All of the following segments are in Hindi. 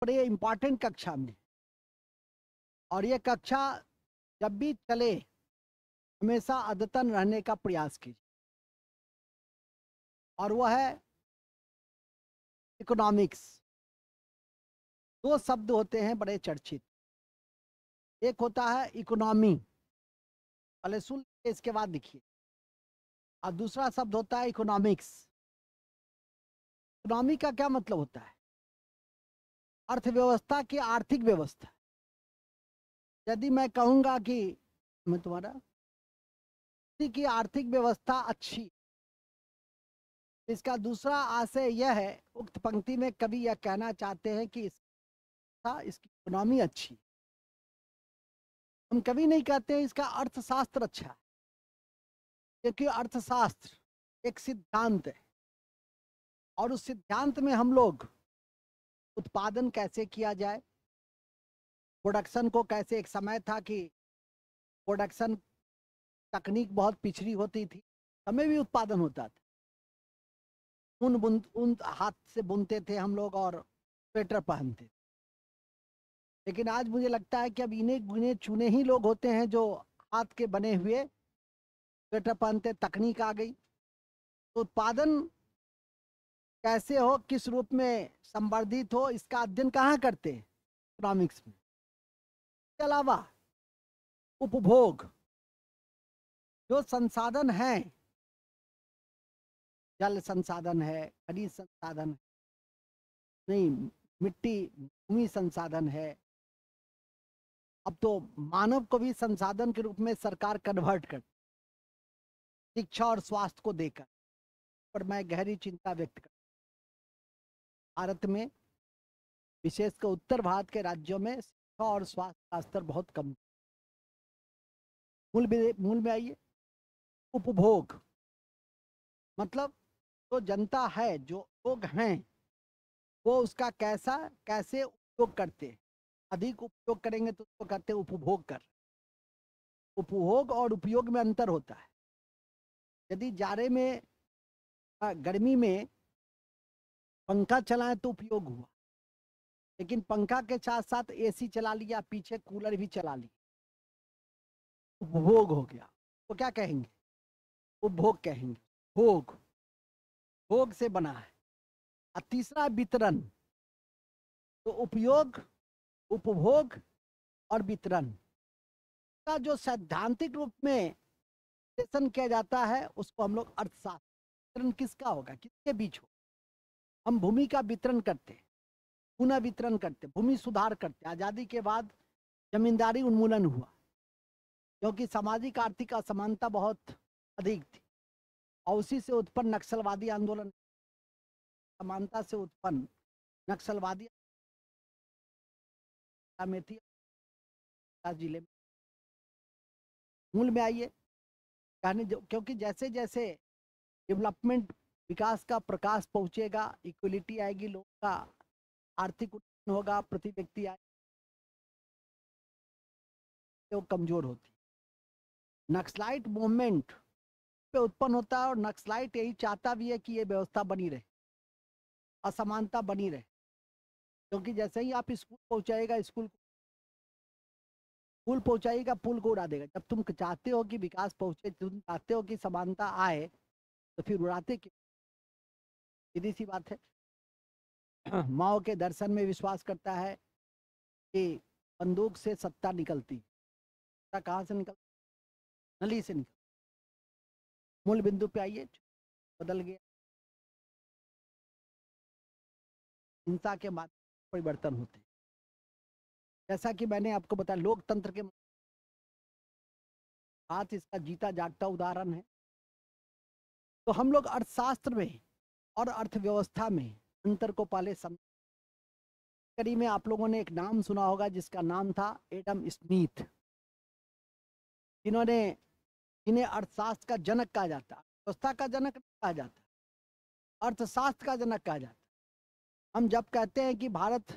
बड़े इम्पोर्टेंट कक्षा में, और ये कक्षा जब भी चले हमेशा अद्यतन रहने का प्रयास कीजिए, और वह है इकोनॉमिक्स। दो शब्द होते हैं बड़े चर्चित, एक होता है इकोनॉमी, पहले सुन लीजिए इसके बाद लिखिए, और दूसरा शब्द होता है इकोनॉमिक्स। इकोनॉमी का क्या मतलब होता है? अर्थव्यवस्था की आर्थिक व्यवस्था। यदि मैं कहूंगा कि मैं तुम्हारा की आर्थिक व्यवस्था अच्छी, इसका दूसरा आशय यह है, उक्त पंक्ति में कवि यह कहना चाहते हैं कि इसकी इकोनॉमी अच्छी। हम कभी नहीं कहते हैं इसका अर्थशास्त्र अच्छा है, क्योंकि अर्थशास्त्र एक सिद्धांत है, और उस सिद्धांत में हम लोग उत्पादन कैसे किया जाए, प्रोडक्शन को कैसे, एक समय था कि प्रोडक्शन तकनीक बहुत पिछड़ी होती थी, समय भी उत्पादन होता था, ऊन हाथ से बुनते थे हम लोग और स्वेटर पहनते थे। लेकिन आज मुझे लगता है कि अब इन्हें गुने चुने ही लोग होते हैं जो हाथ के बने हुए स्वेटर पहनते। तकनीक आ गई तो उत्पादन कैसे हो, किस रूप में संवर्धित हो, इसका अध्ययन कहाँ करते हैं? इकोनॉमिक्स में। इसके अलावा उपभोग, जो संसाधन है, जल संसाधन है, खनिज संसाधन है, नहीं मिट्टी भूमि संसाधन है, अब तो मानव को भी संसाधन के रूप में सरकार कन्वर्ट कर, शिक्षा और स्वास्थ्य को देकर। पर मैं गहरी चिंता व्यक्त कर, भारत में विशेषकर उत्तर भारत के राज्यों में शिक्षा और स्वास्थ्य का स्तर बहुत कम। मूल में आइए, उपभोग मतलब जो जनता है, जो लोग हैं, वो उसका कैसे उपयोग करते हैं। अधिक उपयोग करेंगे तो उसको कहते हैं उपभोग कर। उपभोग और उपयोग में अंतर होता है। यदि जाड़े में गर्मी में पंखा चलाएं तो उपयोग हुआ, लेकिन पंखा के साथ साथ एसी चला लिया, पीछे कूलर भी चला लिया, उपभोग हो गया। तो क्या कहेंगे? उपभोग कहेंगे। भोग, भोग से बना है। और तीसरा वितरण, तो उपयोग, उपभोग और वितरण का जो सैद्धांतिक रूप में विश्लेषण किया जाता है उसको हम लोग अर्थशास्त्र। वितरण किसका होगा, किसके बीच हो? हम भूमि का वितरण करते, पुनः वितरण करते, भूमि सुधार करते। आजादी के बाद जमींदारी उन्मूलन हुआ, क्योंकि सामाजिक आर्थिक असमानता बहुत अधिक थी, और उसी से उत्पन्न नक्सलवादी आंदोलन, समानता से उत्पन्न नक्सलवादी में थी जिले में। मूल में आइए, क्योंकि जैसे जैसे डेवलपमेंट, विकास का प्रकाश पहुंचेगा, इक्वलिटी आएगी, लोग का आर्थिक उत्पन्न होगा, प्रति व्यक्ति आए तो कमजोर होती। नक्सलाइट मूवमेंट पे उत्पन्न होता है, और नक्सलाइट यही चाहता भी है कि ये व्यवस्था बनी रहे, असमानता बनी रहे। क्योंकि जैसे ही आप स्कूल पहुंचाएगा, पुल पहुंचाएगा, पुल को उड़ा देगा। जब तुम चाहते हो कि विकास पहुंचे, तुम चाहते हो कि समानता आए, तो फिर उड़ाते क्यों? सीधी सी बात है। माओ के दर्शन में विश्वास करता है कि बंदूक से सत्ता निकलती, सत्ता कहाँ से निकलती? नली से निकल। मूल बिंदु पे आइए, बदल गया। हिंसा के माध्यम परिवर्तन होते हैं। जैसा कि मैंने आपको बताया, लोकतंत्र के हाथ इसका जीता जागता उदाहरण है। तो हम लोग अर्थशास्त्र में और अर्थव्यवस्था में अंतर को पहले समझ। करीब में आप लोगों ने एक नाम सुना होगा जिसका नाम था एडम स्मिथ, जिन्हें अर्थशास्त्र का जनक कहा जाता, व्यवस्था का जनक कहा जाता, अर्थशास्त्र का जनक कहा जाता। हम जब कहते हैं कि भारत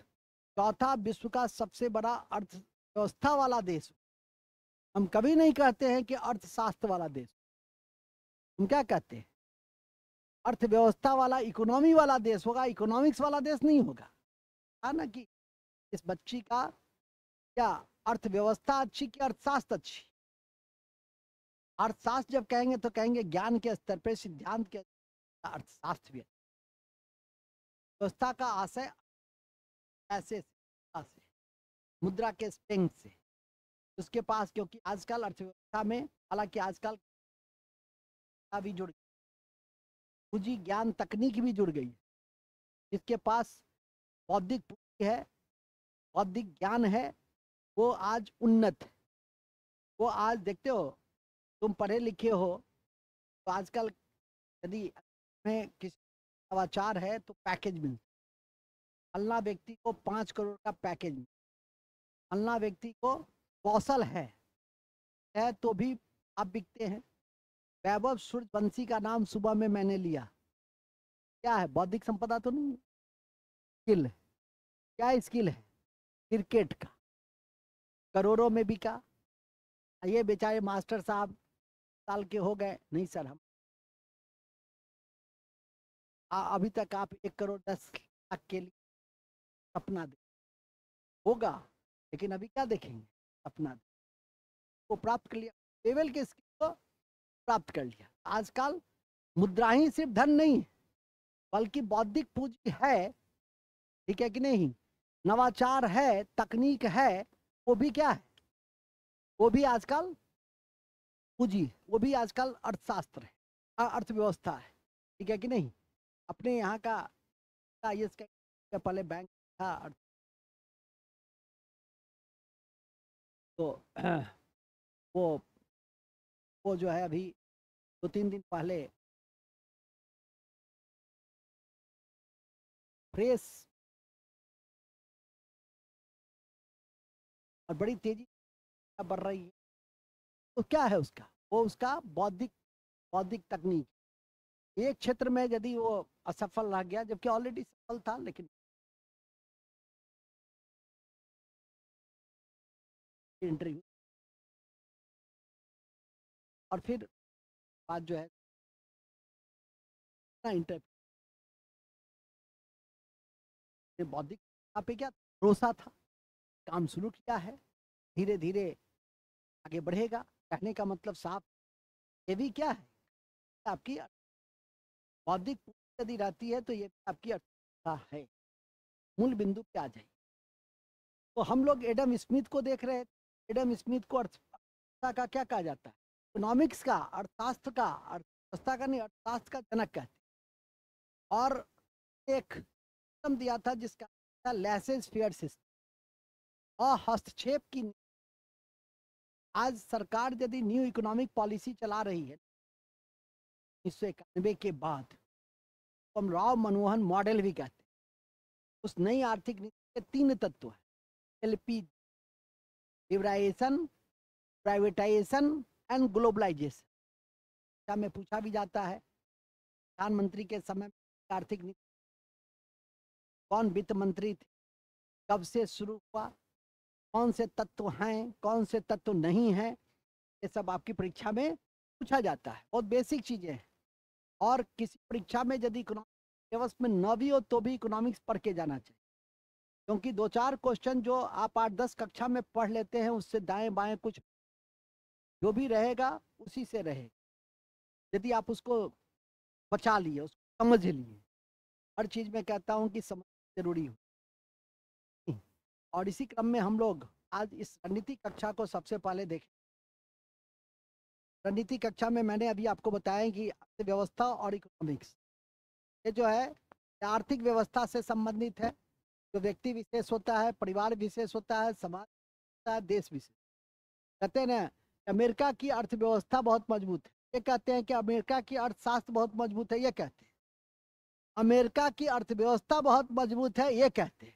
चौथा विश्व का सबसे बड़ा अर्थव्यवस्था वाला देश, हम कभी नहीं कहते हैं कि अर्थशास्त्र वाला देश। हम क्या कहते हैं? अर्थव्यवस्था वाला, इकोनॉमी वाला देश होगा, इकोनॉमिक्स वाला देश नहीं होगा। है ना कि इस बच्ची का क्या अर्थव्यवस्था अच्छी कि अर्थशास्त्र अच्छी? अर्थशास्त्र जब कहेंगे तो कहेंगे ज्ञान के स्तर पे, सिद्धांत के अर्थशास्त्र भी है। व्यवस्था का आशय ऐसे से, मुद्रा के स्ट्रेंथ से उसके पास, क्योंकि आजकल अर्थव्यवस्था में, हालांकि आजकल भी जुड़, पूंजी ज्ञान तकनीक भी जुड़ गई है। जिसके पास बौद्धिक पूंजी है, बौद्धिक ज्ञान है, वो आज उन्नत है। वो आज देखते हो, तुम पढ़े लिखे हो तो आजकल यदि में किसी नवाचार है तो पैकेज मिलता है। फलना व्यक्ति को 5 करोड़ का पैकेज मिलता है, फलना व्यक्ति को कौशल है तो भी आप बिकते हैं। वैभव सूर्यवंशी का नाम सुबह में मैंने लिया, क्या है? बौद्धिक संपदा तो नहीं, स्किल है। क्या स्किल है? क्रिकेट का, करोड़ों में बिका। ये बेचारे मास्टर साहब साल के हो गए, नहीं सर हम अभी तक आप 1 करोड़ 10 लाख के लिए सपना दे होगा, लेकिन अभी क्या देखेंगे? सपना को प्राप्त कर लिया, लेवल के स्किल को प्राप्त कर लिया। आजकल मुद्रा ही सिर्फ धन नहीं, बल्कि बौद्धिक पूंजी है, ठीक है कि नहीं? नवाचार है, तकनीक है, वो भी क्या है? वो भी आजकल पूंजी, वो भी आजकल अर्थशास्त्र है, अर्थव्यवस्था है, ठीक है कि नहीं? अपने यहाँ का IAS का पहले बैंक था, तो वो वो जो है अभी 2-3 दिन पहले फ्रेश और बड़ी तेजी से बढ़ रही है। तो क्या है उसका? वो उसका बौद्धिक बौद्धिक तकनीक। एक क्षेत्र में यदि वो असफल रह गया, जबकि ऑलरेडी सफल था, लेकिन इंटरव्यू और फिर बात जो है ना, इंटरव्यू बौद्धिक पे क्या भरोसा था, काम शुरू किया है, धीरे धीरे आगे बढ़ेगा। कहने का मतलब साफ, ये भी क्या है? आपकी बौद्धिक पूंजी यदि रहती है तो ये आपकी अर्थव्यवस्था है। मूल बिंदु पे आ जाए। तो हम लोग एडम स्मिथ को देख रहे हैं। एडम स्मिथ को अर्थव्यवस्था का क्या कहा जाता है? इकोनॉमिक्स का, अर्थशास्त्र का, अर्थव्यवस्था का नहीं, अर्थशास्त्र का जनक कहते हैं। और एक सिस्टम दिया था जिसका था लेसेस फेयर सिस्टम, और हस्तक्षेप की। आज सरकार यदि न्यू इकोनॉमिक पॉलिसी चला रही है 1991 के बाद, तो हम राव मनमोहन मॉडल भी कहते हैं। उस नई आर्थिक नीति के 3 तत्व है: LP, liberalisation, privatisation and globalisation. क्या में पूछा भी जाता है, प्रधानमंत्री के समय आर्थिक नीति कौन वित्त मंत्री थे, कब से शुरू हुआ, कौन से तत्व हैं, कौन से तत्व नहीं हैं, ये सब आपकी परीक्षा में पूछा जाता है। बहुत बेसिक चीजें हैं। और किसी परीक्षा में यदि इकोनॉमिक्स व्यवस्था में न भी हो तो भी इकोनॉमिक्स पढ़ के जाना चाहिए, क्योंकि 2-4 क्वेश्चन जो आप 8-10 कक्षा में पढ़ लेते हैं, उससे दाएं बाएं कुछ जो भी रहेगा उसी से रहेगा, यदि आप उसको बचा लिए, उसको समझ लिए। हर चीज में कहता हूँ कि समझ जरूरी हो। और इसी क्रम में हम लोग आज इस रणनीति कक्षा को सबसे पहले देखें। रणनीति कक्षा में मैंने अभी आपको बताया कि अर्थव्यवस्था और इकोनॉमिक्स, ये जो है आर्थिक व्यवस्था से संबंधित है। जो व्यक्ति विशेष होता है, परिवार विशेष होता है, समाज होता है, देश विशेष। कहते हैं ना, अमेरिका की अर्थव्यवस्था बहुत मजबूत है, ये कहते हैं कि अमेरिका की अर्थशास्त्र बहुत मजबूत है, ये कहते हैं। अमेरिका की अर्थव्यवस्था बहुत मजबूत है, ये कहते हैं।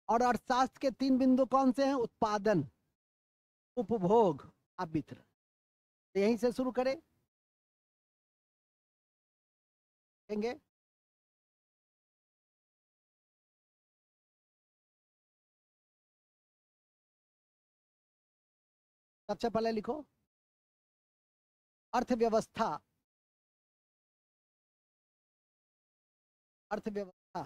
और अर्थशास्त्र के 3 बिंदु कौन से हैं? उत्पादन, उपभोग, और वितरण। तो यहीं से शुरू करें देंगे। सबसे पहले लिखो अर्थव्यवस्था। अर्थव्यवस्था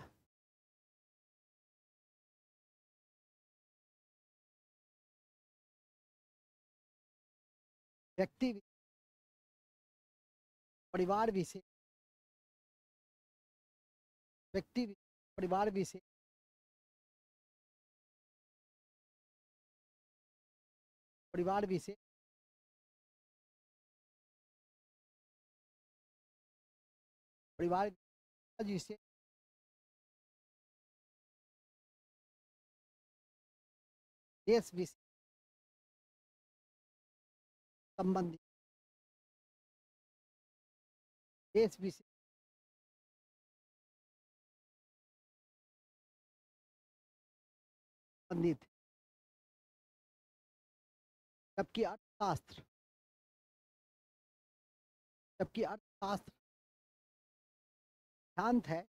व्यक्ति, परिवार विशेष, व्यक्ति, परिवार विशेष, परिवार विशेष, परिवार विशेष, देश विशेष संबंधित, देश विशेष संबंधित। जबकि अर्थशास्त्र, जबकि अर्थशास्त्र शांत है,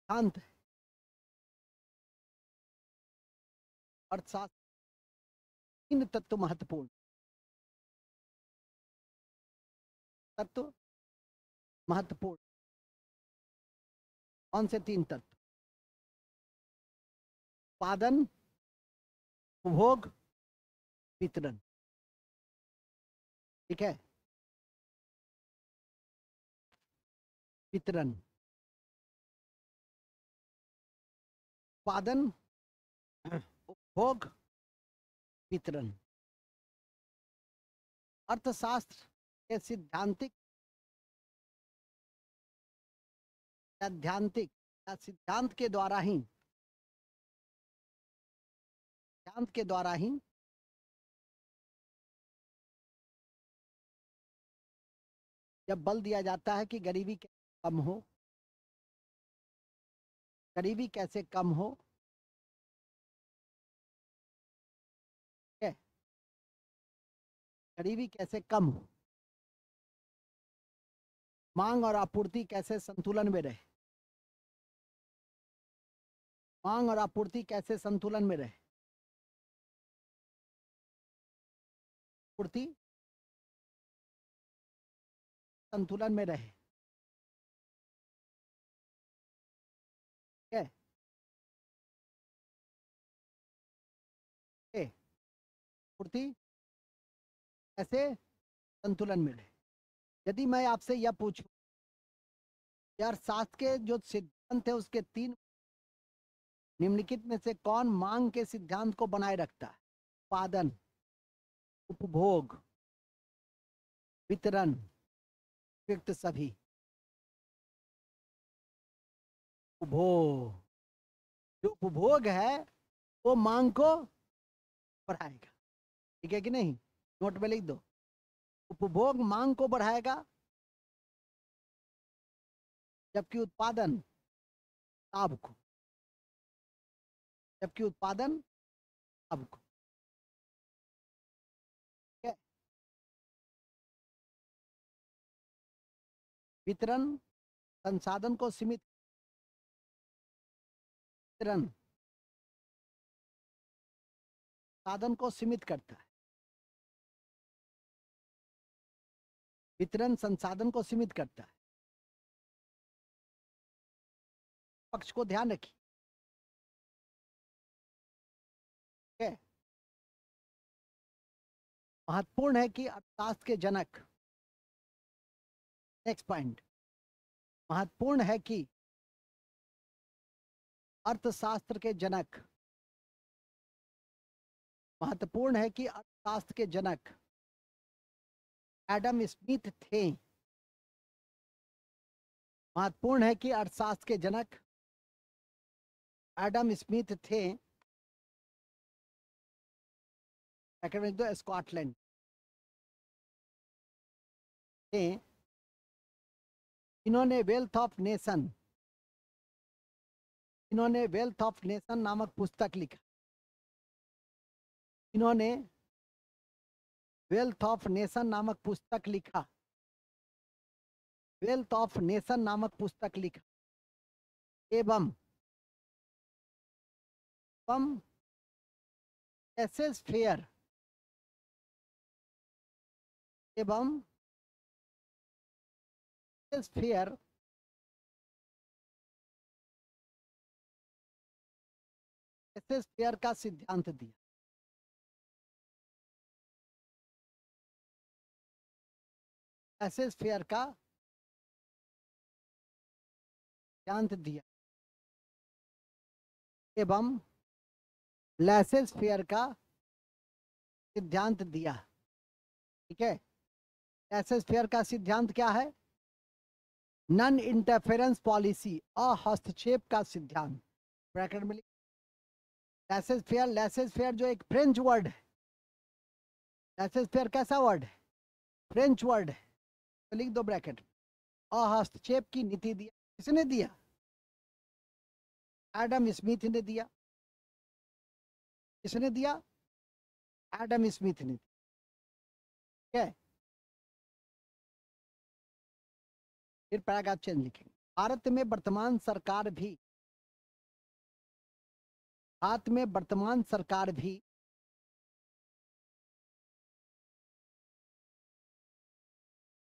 शांत है। अर्थशास्त्र तीन तत्व महत्वपूर्ण, तत्व महत्वपूर्ण। कौन से तीन तत्व? उत्पादन, उपभोग, वितरण। ठीक है, वितरण, उत्पादन, उपभोग, वितरण। अर्थशास्त्र के सैद्धांतिक सैद्धांतिक या सिद्धांत के द्वारा ही, सिद्धांत के द्वारा ही जब बल दिया जाता है कि गरीबी कैसे कम हो, गरीबी कैसे कम हो, गरीबी कैसे कम हो, मांग और आपूर्ति कैसे संतुलन में रहे, मांग और आपूर्ति कैसे संतुलन में रहे, आपूर्ति संतुलन में रहे। ठीक है, आपूर्ति कैसे संतुलन में रहे। यदि मैं आपसे यह पूछूं यार, अर्थशास्त्र के जो सिद्धांत है उसके तीन निम्नलिखित में से कौन मांग के सिद्धांत को बनाए रखता है? उत्पादन, उपभोग, वितरण, उपयुक्त सभी। उपभोग, जो उपभोग है वो मांग को बढ़ाएगा। ठीक है कि नहीं? नोट में लिख दो, उपभोग मांग को बढ़ाएगा, जबकि उत्पादन लाभ को, जबकि उत्पादन लाभ को। ठीक है, वितरण संसाधन को सीमित, वितरण साधन को सीमित करता है, वितरण संसाधन को सीमित करता है। पक्ष को ध्यान रखिए। ठीक है, महत्वपूर्ण है कि अर्थशास्त्र के जनक, नेक्स्ट पॉइंट, महत्वपूर्ण है कि अर्थशास्त्र के जनक, महत्वपूर्ण है कि अर्थशास्त्र के जनक एडम स्मिथ थे। महत्वपूर्ण है कि अर्थशास्त्र के जनक एडम स्मिथ थे। स्कॉटलैंड थे। इन्होंने वेल्थ ऑफ नेशन, इन्होंने वेल्थ ऑफ नेशन नामक पुस्तक लिखा। इन्होंने वेल्थ ऑफ नेशन नामक पुस्तक लिखा, वेल्थ ऑफ नेशन नामक पुस्तक लिखा। एवं एसेस फेयर, एवं फेयर एसेस फेयर का सिद्धांत दिया। लेसेस फेयर का सिद्धांत दिया एवं लेसेस फेयर का सिद्धांत दिया। ठीक है, लेसेस फेयर का सिद्धांत क्या है? नॉन इंटरफेरेंस पॉलिसी, अहस्तक्षेप का सिद्धांत। ब्रैकेट में लेसेस फेयर, लेसेस फेयर जो एक फ्रेंच वर्ड है। लेसेस फेयर कैसा वर्ड है? फ्रेंच वर्ड है, तो लिख दो ब्रैकेट। अहस्तक्षेप की नीति दिया, किसने दिया? एडम स्मिथ ने दिया। किसने दिया? एडम स्मिथ ने। ठीक है, फिर पैराग्राफ चेंज लिखेंगे। भारत में वर्तमान सरकार भी, भारत में वर्तमान सरकार भी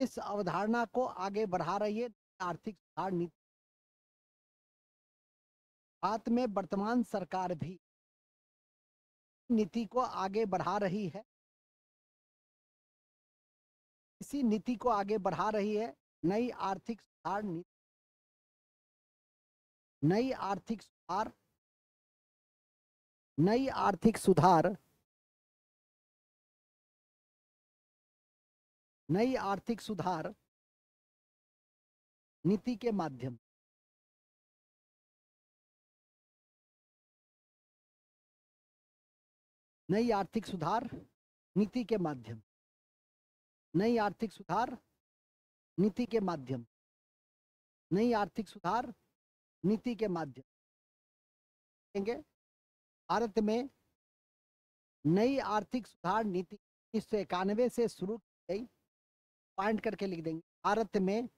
इस अवधारणा को आगे बढ़ा रही है, आर्थिक सुधार नीति। भारत में वर्तमान सरकार भी नीति को आगे बढ़ा रही है, इसी नीति को आगे बढ़ा रही है। नई आर्थिक सुधार नीति, नई आर्थिक सुधार, नई आर्थिक सुधार, नई आर्थिक सुधार नीति के माध्यम, नई आर्थिक सुधार नीति के माध्यम, नई आर्थिक सुधार नीति के माध्यम, नई आर्थिक सुधार नीति के माध्यम देंगे। भारत में नई आर्थिक सुधार नीति 1991 से शुरू की गई, पॉइंट करके लिख देंगे। भारत में,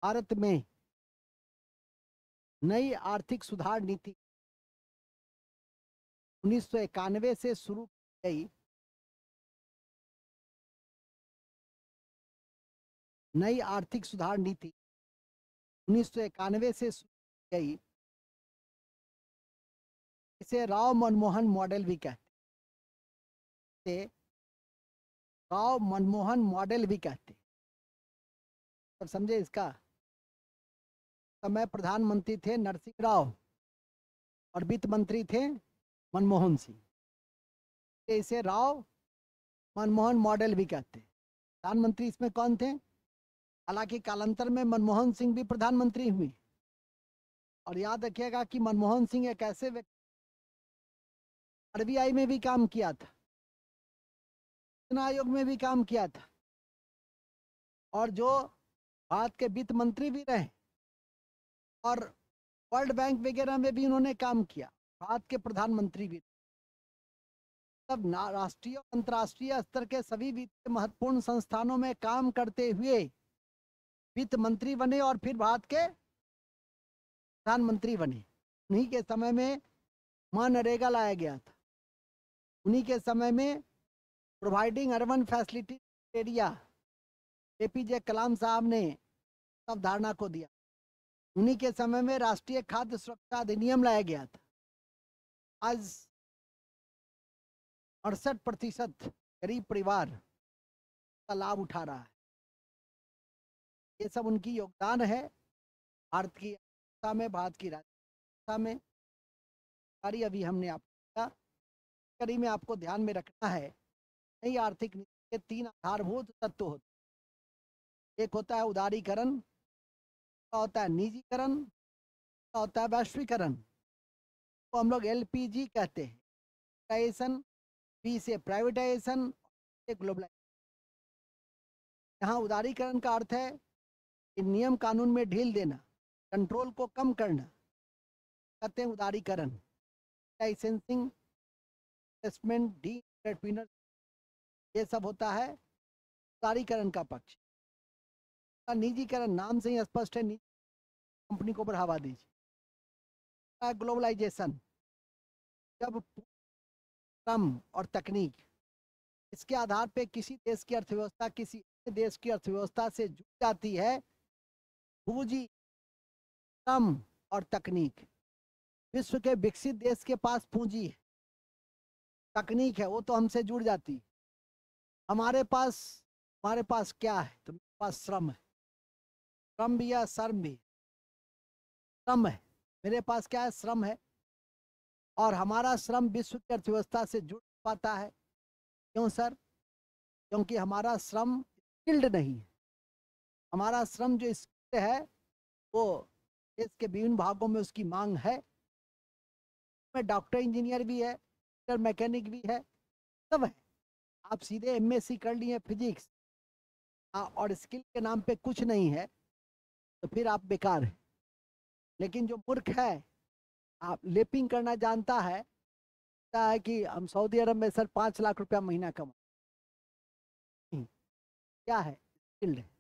भारत में नई आर्थिक सुधार नीति 1991 से शुरू की गई, नई आर्थिक सुधार नीति 1991 से शुरू की गई। इसे राव मनमोहन मॉडल भी कहते हैं, राव मनमोहन मॉडल भी कहते हैं। सब समझे इसका? समय प्रधानमंत्री थे नरसिंह राव और वित्त मंत्री थे मनमोहन सिंह, इसे राव मनमोहन मॉडल भी कहते हैं। प्रधानमंत्री इसमें कौन थे? हालांकि कालांतर में मनमोहन सिंह भी प्रधानमंत्री हुए। और याद रखिएगा कि मनमोहन सिंह एक ऐसे व्यक्ति, आरबीआई में भी काम किया था, चुनाव आयोग में भी काम किया था, और जो भारत के वित्त मंत्री भी रहे, और वर्ल्ड बैंक वगैरह में भी उन्होंने काम किया, भारत के प्रधानमंत्री भी। तब राष्ट्रीय और अंतर्राष्ट्रीय स्तर के सभी वित्तीय महत्वपूर्ण संस्थानों में काम करते हुए वित्त मंत्री बने और फिर भारत के प्रधानमंत्री बने। उन्हीं के समय में मनरेगा लाया गया था, उन्हीं के समय में providing urban facility area APJ Kalam साहब ने अवधारणा को दिया। उन्हीं के समय में राष्ट्रीय खाद्य सुरक्षा अधिनियम लाया गया था। आज 68% गरीब परिवार का लाभ उठा रहा है। ये सब उनकी योगदान है भारत की अर्थव्यवस्था में, भारत की राजनीति में। सारी अभी हमने आपको कड़ी में आपको ध्यान में रखना है। नई आर्थिक नीति के 3 आधारभूत तत्व होते हैं। एक होता है उदारीकरण, दूसरा होता है निजीकरण, तीसरा होता है वैश्वीकरण। तो हम लोग LPG कहते हैं, प्राइवेटाइजेशन, बी से प्राइवेटाइजेशन, से ग्लोबलाइजेशन। यहाँ उदारीकरण का अर्थ है कि नियम कानून में ढील देना, कंट्रोल को कम करना, कहते हैं उदारीकरण। लाइसेंसिंग, इन्वेस्टमेंट, डी एंटरप्रेन्योर, ये सब होता है उदारीकरण का पक्ष। निजीकरण नाम से ही स्पष्ट है, निजी कंपनी को बढ़ावा दीजिए। ग्लोबलाइजेशन, जब श्रम और तकनीक इसके आधार पे किसी देश की अर्थव्यवस्था किसी अन्य देश की अर्थव्यवस्था से जुड़ जाती है। पूंजी, श्रम और तकनीक, विश्व के विकसित देश के पास पूंजी है, तकनीक है, वो तो हमसे जुड़ जाती है। हमारे पास क्या है? तो मेरे पास श्रम है। श्रम भी है, शर्म भी। श्रम है, मेरे पास क्या है? श्रम है। और हमारा श्रम विश्व की अर्थव्यवस्था से जुड़ पाता है। क्यों सर? क्योंकि हमारा श्रम स्किल्ड नहीं है। हमारा श्रम जो स्किल्ड है वो देश के विभिन्न भागों में उसकी मांग है। में डॉक्टर इंजीनियर भी है, मैकेनिक भी है, सब है। आप सीधे एमएससी कर लिए फिजिक्स और स्किल के नाम पे कुछ नहीं है तो फिर आप बेकार है। लेकिन जो मूर्ख है, आप लेपिंग करना जानता है कि हम सऊदी अरब में सर 5 लाख रुपया महीना कमा, क्या है? स्किल्ड है।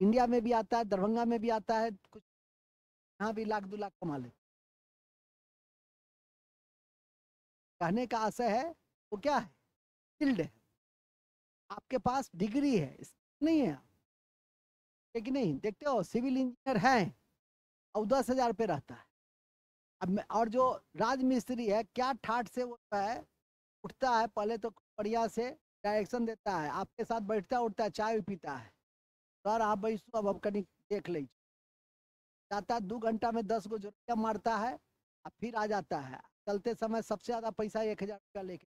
इंडिया में भी आता है, दरभंगा में भी आता है, कुछ यहाँ भी 1 लाख 2 लाख कमा ले। कहने का आशय है वो क्या है? स्किल्ड है। आपके पास डिग्री है, नहीं है। कि नहीं देखते हो सिविल इंजीनियर है और 10,000 पे रहता है। अब और जो राजमिस्त्री है क्या ठाट से वो है, उठता है पहले तो बढ़िया से डायरेक्शन देता है, आपके साथ बैठता उठता है, चाय भी पीता है, सर आप बैठो अब कहीं देख लीजिए। जाता 2 घंटा में 10 गो जोड़िया मारता है और फिर आ जाता है। चलते समय सबसे ज्यादा पैसा 1,000 रुपया लेके।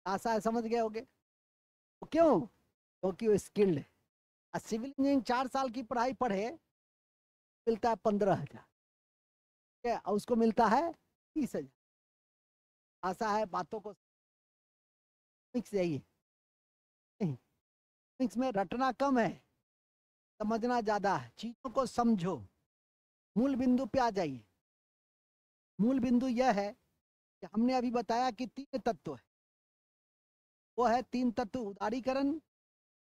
आशा है समझ गए होगे। तो क्यों? क्योंकि वो स्किल्ड है। सिविल इंजीनियरिंग 4 साल की पढ़ाई पढ़े, मिलता है 15,000, और उसको मिलता है 30,000। आशा है बातों को मिक्स यही है। मिक्स में रटना कम है, समझना ज्यादा है। चीजों को समझो, मूल बिंदु पे आ जाइए। मूल बिंदु यह है कि हमने अभी बताया कि 3 तत्व है। वो है 3 तत्व: उदारीकरण,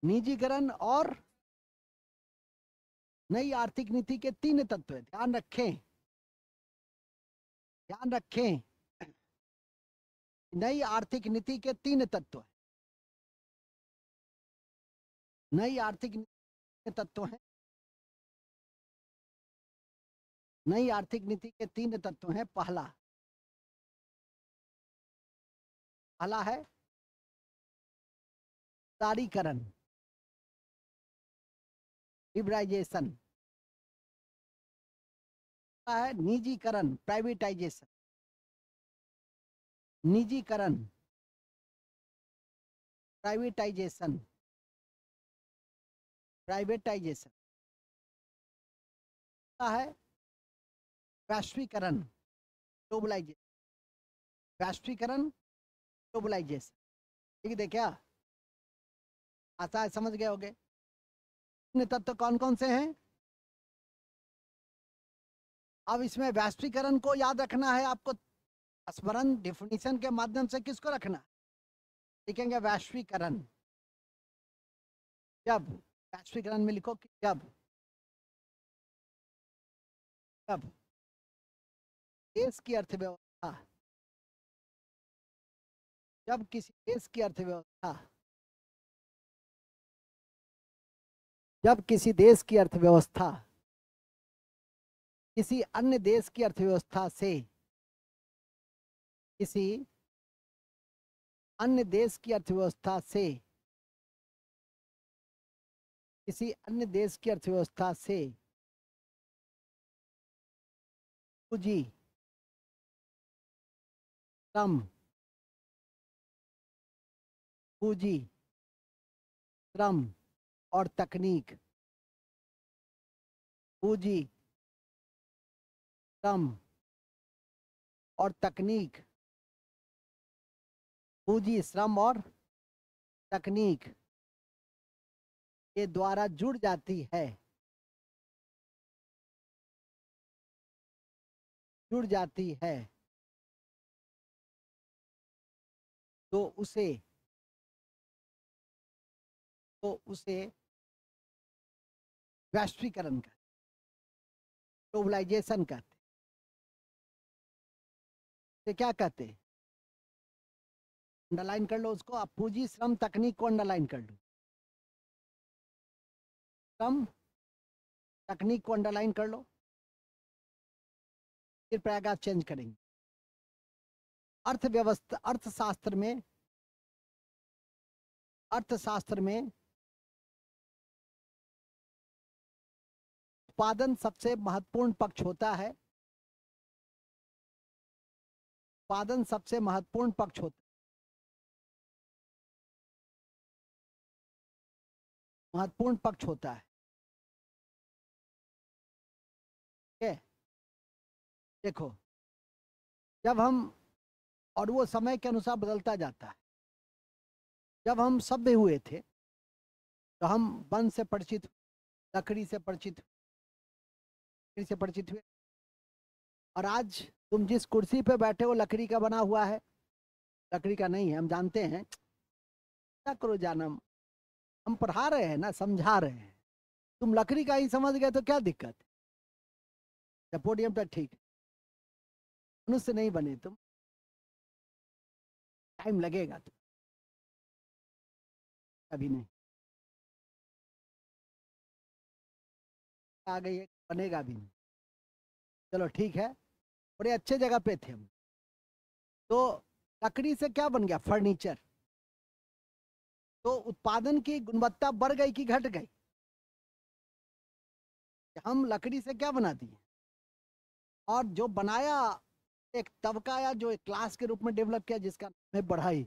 निजीकरण और नई आर्थिक नीति के 3 तत्व है। ध्यान रखें, ध्यान रखें, नई आर्थिक नीति के 3 तत्व है। नई आर्थिक नीति के तत्व हैं। नई आर्थिक नीति के 3 तत्व हैं। पहला है उदारीकरण, लिबराइजेशन। है निजीकरण, प्राइवेटाइजेशन। निजीकरण, प्राइवेटाइजेशन, प्राइवेटाइजेशन। है वैश्वीकरण, ग्लोबलाइजेशन। वैश्वीकरण, ग्लोबलाइजेशन। ठीक है क्या? आता है, समझ गए होगे। तत्व कौन कौन से हैं? अब इसमें वैश्वीकरण को याद रखना है आपको। स्मरण डिफिनीशन के माध्यम से किसको रखना? लिखेंगे वैश्वीकरण। जब वैश्वीकरण में लिखो कि जब जब देश की अर्थव्यवस्था, जब किसी देश की अर्थव्यवस्था, जब किसी देश की अर्थव्यवस्था किसी अन्य देश की अर्थव्यवस्था से, किसी अन्य देश की अर्थव्यवस्था से, किसी अन्य देश की अर्थव्यवस्था से पूंजी, श्रम, पूंजी, श्रम और तकनीक, पूंजी, श्रम और तकनीक, पूंजी, श्रम और तकनीक के द्वारा जुड़ जाती है, जुड़ जाती है, तो उसे वैश्वीकरण का, ग्लोबलाइजेशन कहते। तो क्या कहते हैं? अंडरलाइन कर लो उसको आप। पूंजी, श्रम, तकनीक को अंडरलाइन कर लो। श्रम, तकनीक को अंडरलाइन कर लो। फिर पैराग्राफ चेंज करेंगे। अर्थव्यवस्था, अर्थशास्त्र में अर्थशास्त्र में उत्पादन सबसे महत्वपूर्ण पक्ष होता है। उत्पादन सबसे महत्वपूर्ण पक्ष होता है, महत्वपूर्ण पक्ष होता है। ठीक है, देखो जब हम, और वो समय के अनुसार बदलता जाता है। जब हम सभ्य हुए थे तो हम वन से परिचित, लकड़ी से परिचित, लकड़ी से परिचित हुए। और आज तुम जिस कुर्सी पे बैठे हो लकड़ी का बना हुआ है, लकड़ी का नहीं है, हम जानते हैं। क्या करो जानम, हम पढ़ा रहे हैं ना, समझा रहे हैं। तुम लकड़ी का ही समझ गए तो क्या दिक्कत है? पोडियम पर ठीक, मनुष्य नहीं बने तुम, टाइम लगेगा तुम, अभी नहीं आ गई है, बनेगा भी नहीं। चलो ठीक है, बड़े अच्छे जगह पे थे हम। तो लकड़ी से क्या बन गया? फर्नीचर। तो उत्पादन की गुणवत्ता बढ़ गई कि घट गई? हम लकड़ी से क्या बना दिए, और जो बनाया एक तबका या जो एक क्लास के रूप में डेवलप किया जिसका नाम है बढ़ई।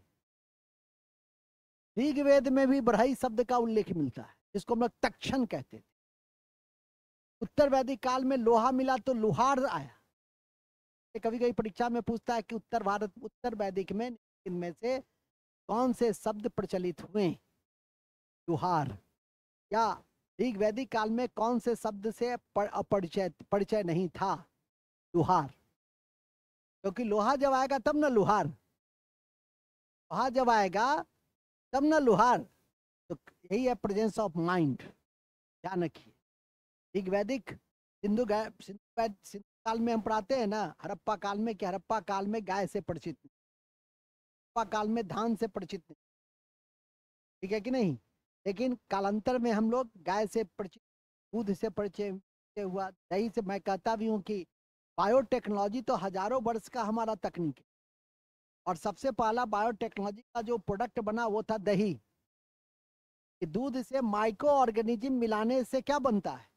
ऋग्वेद में भी बढ़ई शब्द का उल्लेख मिलता है, जिसको हम लोग तक्षण कहते थे। उत्तर वैदिक काल में लोहा मिला तो लुहार आया। कभी कभी परीक्षा में पूछता है कि उत्तर वैदिक में इनमें से कौन से शब्द प्रचलित हुए? लुहार। या ऋग्वैदिक काल में कौन से शब्द से परिचय नहीं था? लुहार। क्योंकि लोहा जब आएगा तब ना लुहार, लोहा जब आएगा तब ना लुहार। तो यही है प्रेजेंस ऑफ माइंड, ध्यान रखिए। ऋग्वैदिक सिंधु काल में हम पढ़ाते हैं ना, हड़प्पा काल में, कि हड़प्पा काल में गाय से परिचित, हड़प्पा काल में धान से परिचित, ठीक है कि नहीं? लेकिन कालांतर में हम लोग गाय से परिचित, दूध से परिचय हुआ, दही से। मैं कहता भी हूँ कि बायोटेक्नोलॉजी तो हजारों वर्ष का हमारा तकनीक है, और सबसे पहला बायोटेक्नोलॉजी का जो प्रोडक्ट बना वो था दही। कि दूध से माइक्रो ऑर्गेनिज्म मिलाने से क्या बनता है?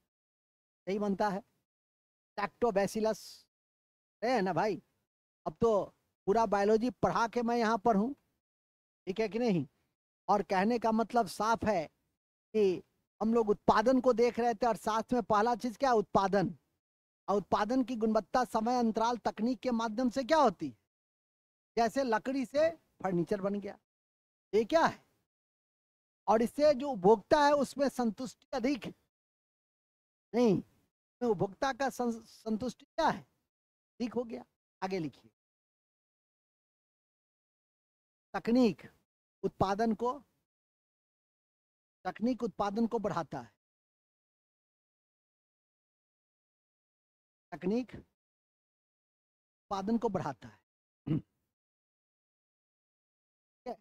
दही बनता है। लैक्टोबैसिलस है ना भाई। अब तो पूरा बायोलॉजी पढ़ा के मैं यहाँ पर हूँ, ठीक है कि नहीं? और कहने का मतलब साफ है कि हम लोग उत्पादन को देख रहे थे, और साथ में पहला चीज क्या? उत्पादन। और उत्पादन की गुणवत्ता समय अंतराल तकनीक के माध्यम से क्या होती है? जैसे लकड़ी से फर्नीचर बन गया, ये क्या है? और इससे जो उपभोक्ता है उसमें संतुष्टि अधिक नहीं, तो उपभोक्ता का संतुष्टि क्या है? ठीक हो गया। आगे लिखिए। तकनीक उत्पादन को, तकनीक उत्पादन को बढ़ाता है। तकनीक उत्पादन को बढ़ाता है। ठीक है?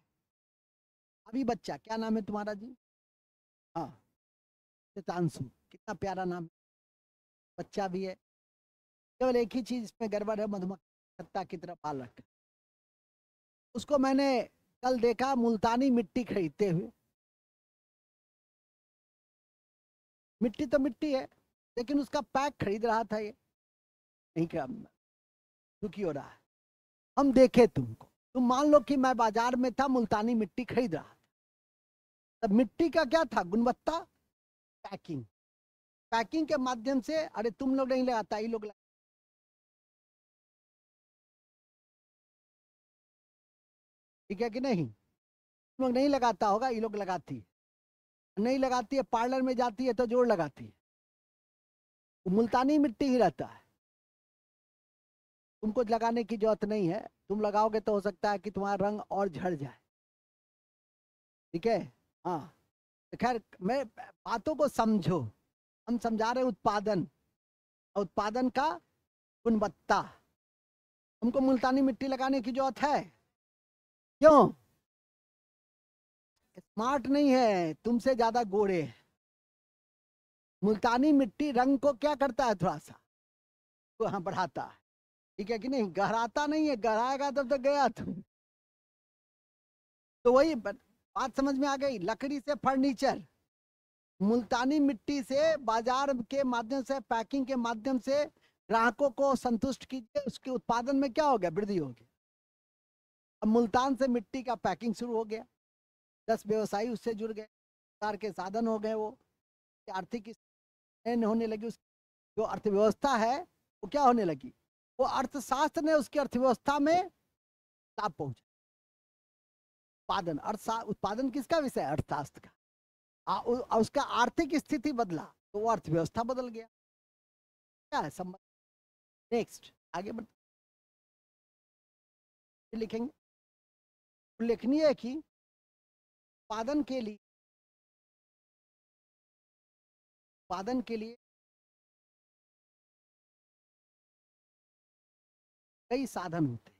अभी बच्चा, क्या नाम है तुम्हारा जी? हाँ, शतांशु, कितना प्यारा नाम। बच्चा भी है। केवल एक ही चीज इसमें गड़बड़ है, मधुमक्खी सत्ता की तरफ बालक। उसको मैंने कल देखा मुल्तानी मिट्टी खरीदते हुए। मिट्टी तो मिट्टी है, लेकिन उसका पैक खरीद रहा था ये। नहीं, क्या दुखी हो रहा है। हम देखे तुमको, तुम मान लो कि मैं बाजार में था, मुल्तानी मिट्टी खरीद रहा था। तब मिट्टी का क्या था? गुणवत्ता। पैकिंग, पैकिंग के माध्यम से, अरे तुम लोग नहीं लगाता, ये लोग ठीक है कि नहीं? तुम लोग नहीं लगाता होगा, ये लोग लगाती है। नहीं लगाती है, पार्लर में जाती है तो जोड़ लगाती है। वो मुल्तानी मिट्टी ही रहता है, तुमको लगाने की जरूरत नहीं है। तुम लगाओगे तो हो सकता है कि तुम्हारा रंग और झड़ जाए। ठीक है? हाँ, तो खैर मैं, बातों को समझो। हम समझा रहे उत्पादन, उत्पादन का गुणवत्ता। हमको मुल्तानी मिट्टी लगाने की जरूरत है? क्यों? स्मार्ट नहीं है, तुमसे ज्यादा गोरे हैं। मुल्तानी मिट्टी रंग को क्या करता है? थोड़ा सा तो हाँ बढ़ाता है, ठीक है कि नहीं? गहराता नहीं है, गहराएगा तब तो गया तुम। तो वही बात समझ में आ गई? लकड़ी से फर्नीचर, मुल्तानी मिट्टी से बाजार के माध्यम से, पैकिंग के माध्यम से ग्राहकों को संतुष्ट कीजिए, उसके उत्पादन में क्या हो गया? वृद्धि हो गई। अब मुल्तान से मिट्टी का पैकिंग शुरू हो गया, 10 व्यवसायी उससे जुड़ गए, सरकार के साधन हो गए, वो आर्थिक स्थिति होने लगी, उस जो अर्थव्यवस्था है वो क्या होने लगी? वो अर्थशास्त्र ने उसकी अर्थव्यवस्था में लाभ पहुंचा। उत्पादन, उत्पादन किसका विषय? अर्थशास्त्र का। उसका आर्थिक स्थिति बदला तो वो अर्थव्यवस्था बदल गया। क्या है संबंध? नेक्स्ट आगे बढ़ लिखेंगे, उल्लेखनीय है कि उत्पादन के लिए कई साधन होते हैं,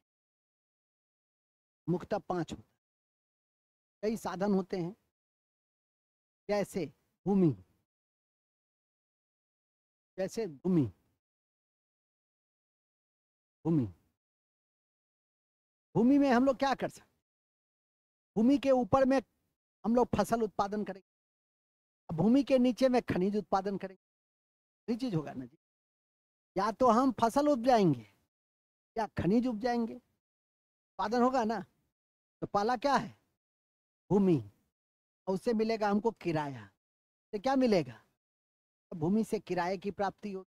मुख्यतः 5 होते हैं। कई साधन होते हैं, जैसे भूमि, भूमि, भूमि, भूमि में हम लोग क्या कर सकते? भूमि के ऊपर में हम लोग फसल उत्पादन करेंगे, भूमि के नीचे में खनिज उत्पादन करेंगे। ये चीज होगा ना जी, या तो हम फसल उपजाएंगे या खनिज उपजाएंगे, उत्पादन होगा ना। तो पहला क्या है? भूमि, और उससे मिलेगा हमको किराया। तो क्या मिलेगा? तो भूमि से किराए की प्राप्ति होगी,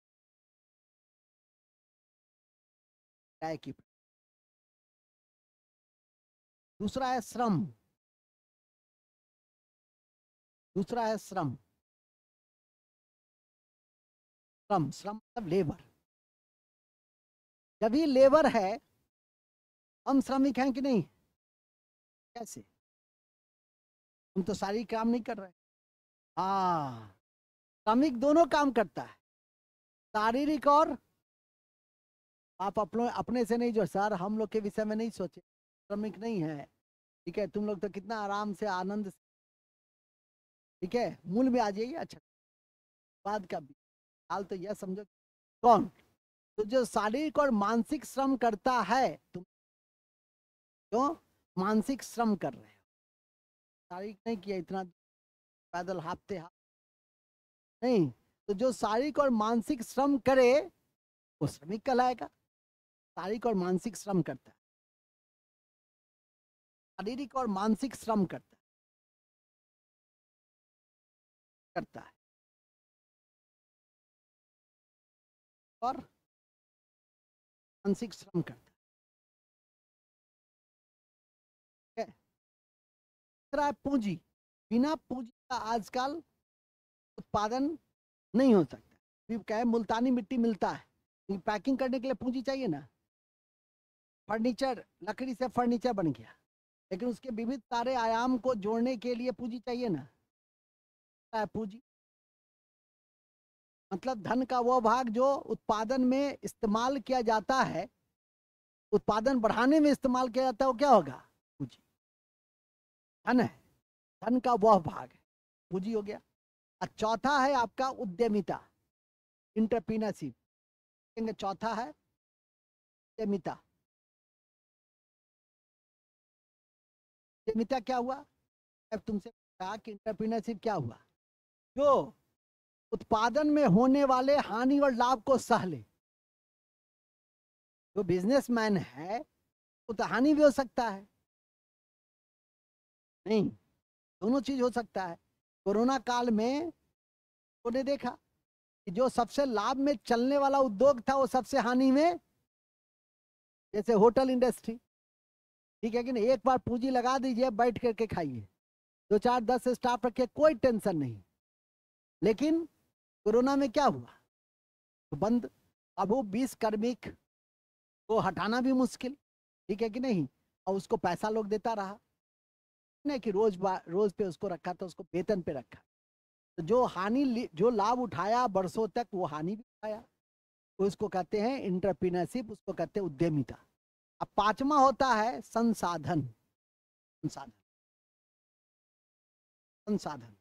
किराए की। दूसरा है श्रम, दूसरा है श्रम, श्रम, श्रम मतलब लेबर। जब ही लेबर है, हम श्रमिक हैं कि नहीं? कैसे? हम तो सारी काम नहीं कर रहे। हाँ, श्रमिक दोनों काम करता है, शारीरिक और, आप अपने से नहीं, जो सर हम लोग के विषय में नहीं सोचे, श्रमिक नहीं है, ठीक है, तुम लोग तो कितना आराम से आनंद से, ठीक है, मूल में आ जाइए। अच्छा, बाद का भी हाल तो यह समझो, कौन? तो जो शारीरिक और मानसिक श्रम करता है, तुम जो मानसिक श्रम कर रहे हो, शारीरिक नहीं किया, इतना पैदल हाँफते नहीं, तो जो शारीरिक और मानसिक श्रम करे वो श्रमिक कहलाएगा। शारीरिक और मानसिक श्रम करता है, शारीरिक और मानसिक श्रम करता है और मानसिक श्रम करता है। तीसरा है पूंजी। बिना पूंजी का आजकल उत्पादन नहीं हो सकता। क्या है, मुल्तानी मिट्टी मिलता है, पैकिंग करने के लिए पूंजी चाहिए ना। फर्नीचर, लकड़ी से फर्नीचर बन गया, लेकिन उसके विविध सारे आयाम को जोड़ने के लिए पूंजी चाहिए ना। पूंजी मतलब धन का वो भाग जो उत्पादन में इस्तेमाल किया जाता है, उत्पादन बढ़ाने में इस्तेमाल किया जाता है, वो क्या होगा? पूंजी। धन है, धन का वह भाग है, पूंजी हो गया। और चौथा है आपका उद्यमिता, इंटरप्रीनरशिप। चौथा है उद्यमिता। उद्यमिता क्या हुआ? अब तुमसे कहा कि इंटरप्रीनरशिप क्या हुआ? जो उत्पादन में होने वाले हानि और लाभ को सह ले। जो बिजनेसमैन है वो तो हानि भी हो सकता है, नहीं, दोनों चीज हो सकता है। कोरोना काल में उन्होंने देखा कि जो सबसे लाभ में चलने वाला उद्योग था वो सबसे हानि में, जैसे होटल इंडस्ट्री, ठीक है कि नहीं? एक बार पूंजी लगा दीजिए, बैठ करके खाइए, 2 4 10 स्टाफ रखे, कोई टेंशन नहीं। लेकिन कोरोना में क्या हुआ? तो बंद। अब वो 20 कार्मिक को हटाना भी मुश्किल, ठीक है कि नहीं? और उसको पैसा लोग देता रहा, नहीं कि रोज रोज पे उसको रखा था, उसको वेतन पे रखा। तो जो जो लाभ उठाया वर्षों तक, वो हानि भी उठाया। तो उसको कहते हैं इंटरप्रीनरशिप, उसको कहते हैं उद्यमिता। अब पांचवा होता है संसाधन। संसाधन, संसाधन,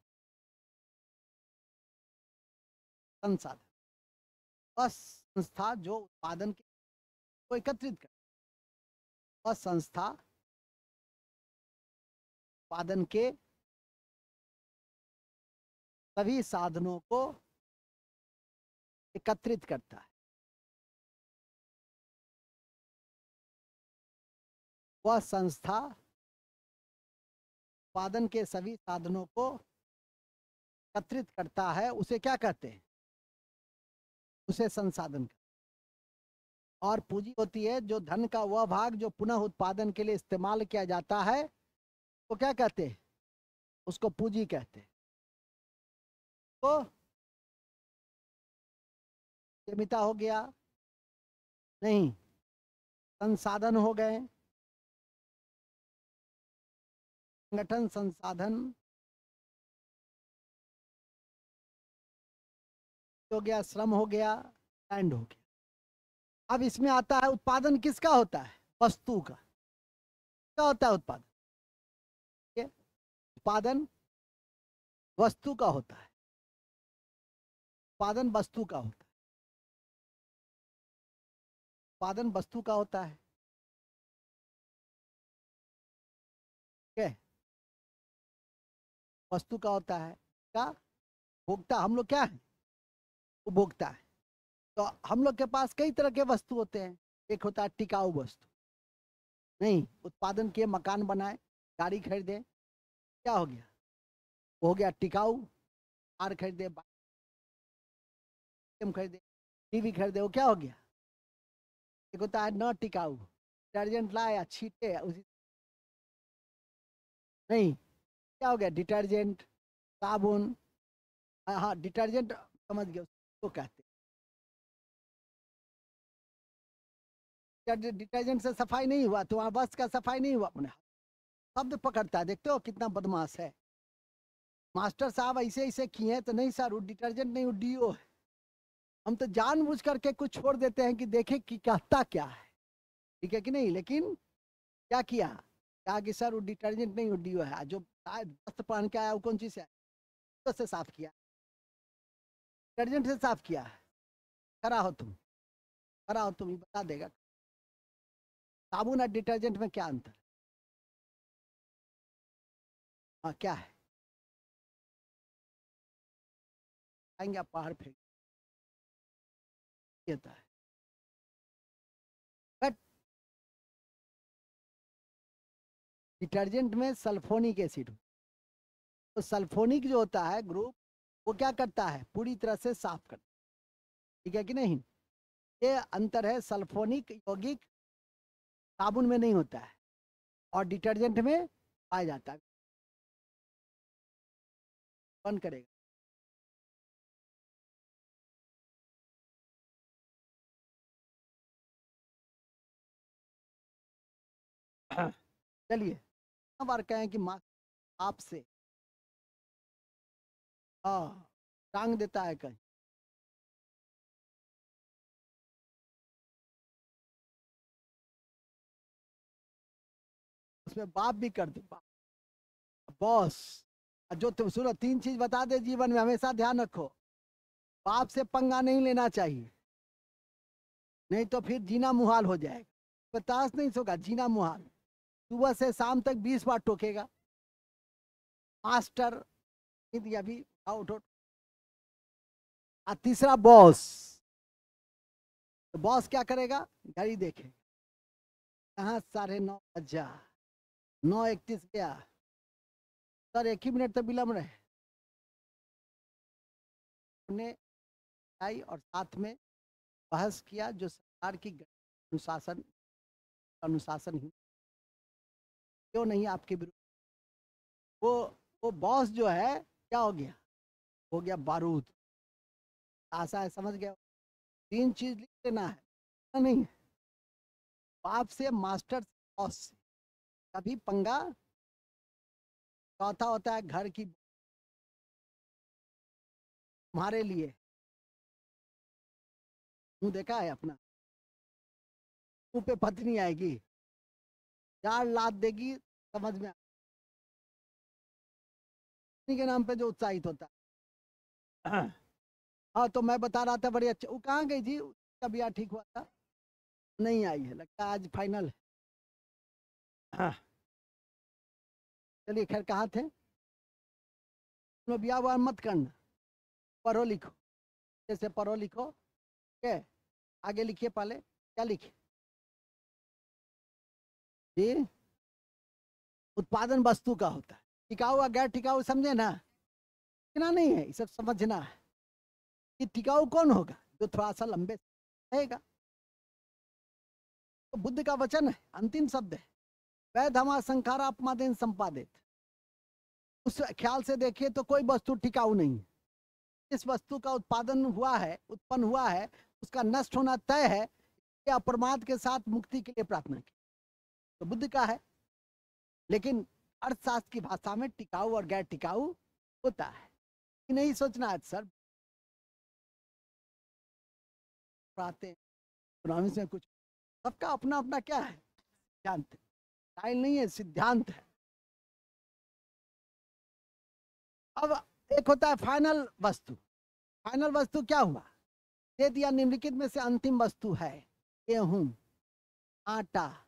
संसाधन, बस संस्था जो उत्पादन को एकत्रित कर, बस संस्था उत्पादन के सभी साधनों को एकत्रित करता है। वह संस्था उत्पादन के सभी साधनों को एकत्रित करता है, उसे क्या कहते हैं? उसे संसाधन। और पूंजी होती है जो धन का वह भाग जो पुनः उत्पादन के लिए इस्तेमाल किया जाता है, वो क्या कहते हैं? उसको पूंजी कहते हैं। तो सीमिता हो गया नहीं, संसाधन हो गए, संगठन संसाधन हो गया, श्रम हो गया, लैंड हो गया। अब इसमें आता है उत्पादन किसका होता है? वस्तु का। क्या होता है उत्पादन? उत्पादन वस्तु का होता है। उत्पादन वस्तु का होता है। उत्पादन वस्तु का होता है। क्या वस्तु का होता है? क्या भोक्ता? हम लोग क्या है? उपभोक्ता है। तो हम लोग के पास कई तरह के वस्तु होते हैं। एक होता है टिकाऊ वस्तु, नहीं उत्पादन किए, मकान बनाए, गाड़ी खरीदे, क्या हो गया? वो हो गया टिकाऊ। कार खरीदे, खरीदे, टीवी खरीदे, वो क्या हो गया? एक होता है न टिकाऊ, डिटर्जेंट लाया छीटे उसी, नहीं क्या हो गया? डिटर्जेंट, साबुन। हाँ डिटर्जेंट समझ गया, उसको कहते हैं। डिटर्जेंट से सफाई नहीं हुआ तो वहाँ बस का सफाई नहीं हुआ, अपने शब्द पकड़ता है। देखते हो कितना बदमाश है। मास्टर साहब ऐसे ऐसे किए हैं तो नहीं सर वो डिटर्जेंट नहीं, वो डीओ है। हम तो जानबूझ करके कुछ छोड़ देते हैं कि देखे कि कहता क्या है, ठीक है कि नहीं। लेकिन क्या किया? कहा कि सर वो डिटर्जेंट नहीं, वो डीओ है। जो वस्त्र पहन के आया वो कौन चीज है? तो से साफ किया, डिटर्जेंट से साफ किया है। खरा हो तुम, खरा हो तुम, ही बता देगा। साबुन और डिटर्जेंट में क्या अंतर? हाँ क्या है? आएंगे आप पहाड़ फेंक देता है। बट डिटर्जेंट में सल्फोनिक एसिड, तो सल्फोनिक जो होता है ग्रुप, वो क्या करता है? पूरी तरह से साफ करता है, ठीक है कि नहीं। ये अंतर है। सल्फोनिक यौगिक साबुन में नहीं होता है और डिटर्जेंट में पाया जाता है। बंद करेगा। चलिए, बार कहें कि माँ आपसे हाँ टांग देता है कहीं, उसमें बाप भी कर दे, बॉस। जो तुम सुनो, तीन चीज बता दे जीवन में हमेशा ध्यान रखो। बाप से पंगा नहीं लेना चाहिए, नहीं तो फिर जीना मुहाल हो जाएगा। बर्दाश्त नहीं होगा, जीना मुहाल। सुबह से शाम तक 20 बार टोकेगा। मास्टर अभी उठो। और तीसरा बॉस, तो बॉस क्या करेगा? घड़ी देखे, कहाँ 9:30 बजा, 9:31 गया, सर 1 ही मिनट तो विलम्ब रहे। ने आई और साथ में बहस किया जो सरकार की अनुशासन, अनुशासन ही क्यों नहीं आपके विरुद्ध। वो वो बॉस जो है क्या हो गया? हो गया बारूद। आशा है समझ गया। तीन चीज लिख लेना है, नहीं बाप से, मास्टर से, बॉस से कभी पंगा। चौथा होता है घर की, तुम्हारे लिए मुंह देखा है अपना, मुंह पे पत्नी आएगी, चार लात देगी, समझ में के नाम पे जो उत्साहित होता है। हाँ तो मैं बता रहा था बड़ी अच्छा, वो कहाँ गई थी? उसका ब्याह ठीक हुआ था, नहीं आई है लगता, आज फाइनल है। हाँ चलिए खैर कहाँ थे, बिया हुआ मत करना, पढ़ो लिखो, जैसे पढ़ो लिखो, ठीक है। आगे लिखिए, पहले क्या लिखे जी, उत्पादन वस्तु का होता है, टिकाऊ और गैर टिकाऊ, समझे ना, इतना नहीं है, इसे समझना है कि टिकाऊ कौन होगा, जो थोड़ा सा लंबे रहेगा। तो बुद्ध का वचन है, अंतिम शब्द है, वैधमा संखारा अपमादेन संपादित। उस ख्याल से देखिए तो कोई वस्तु टिकाऊ नहीं है। इस वस्तु का उत्पादन हुआ है, उत्पन्न हुआ है, उसका नष्ट होना तय है, या प्रमाद के साथ मुक्ति के लिए प्रार्थना की, तो बुद्ध का है। लेकिन अर्थशास्त्र की भाषा में टिकाऊ और गैर टिकाऊ होता है, कि नहीं सोचना है सर, पढ़ाते हैं इकोनॉमिक्स में कुछ, सबका अपना अपना क्या है सिद्धांत, स्टाइल नहीं है, सिद्धांत है। अब एक होता है फाइनल वस्तु। फाइनल वस्तु क्या हुआ, दे दिया निम्नलिखित में से अंतिम वस्तु है गेहूं, आटा,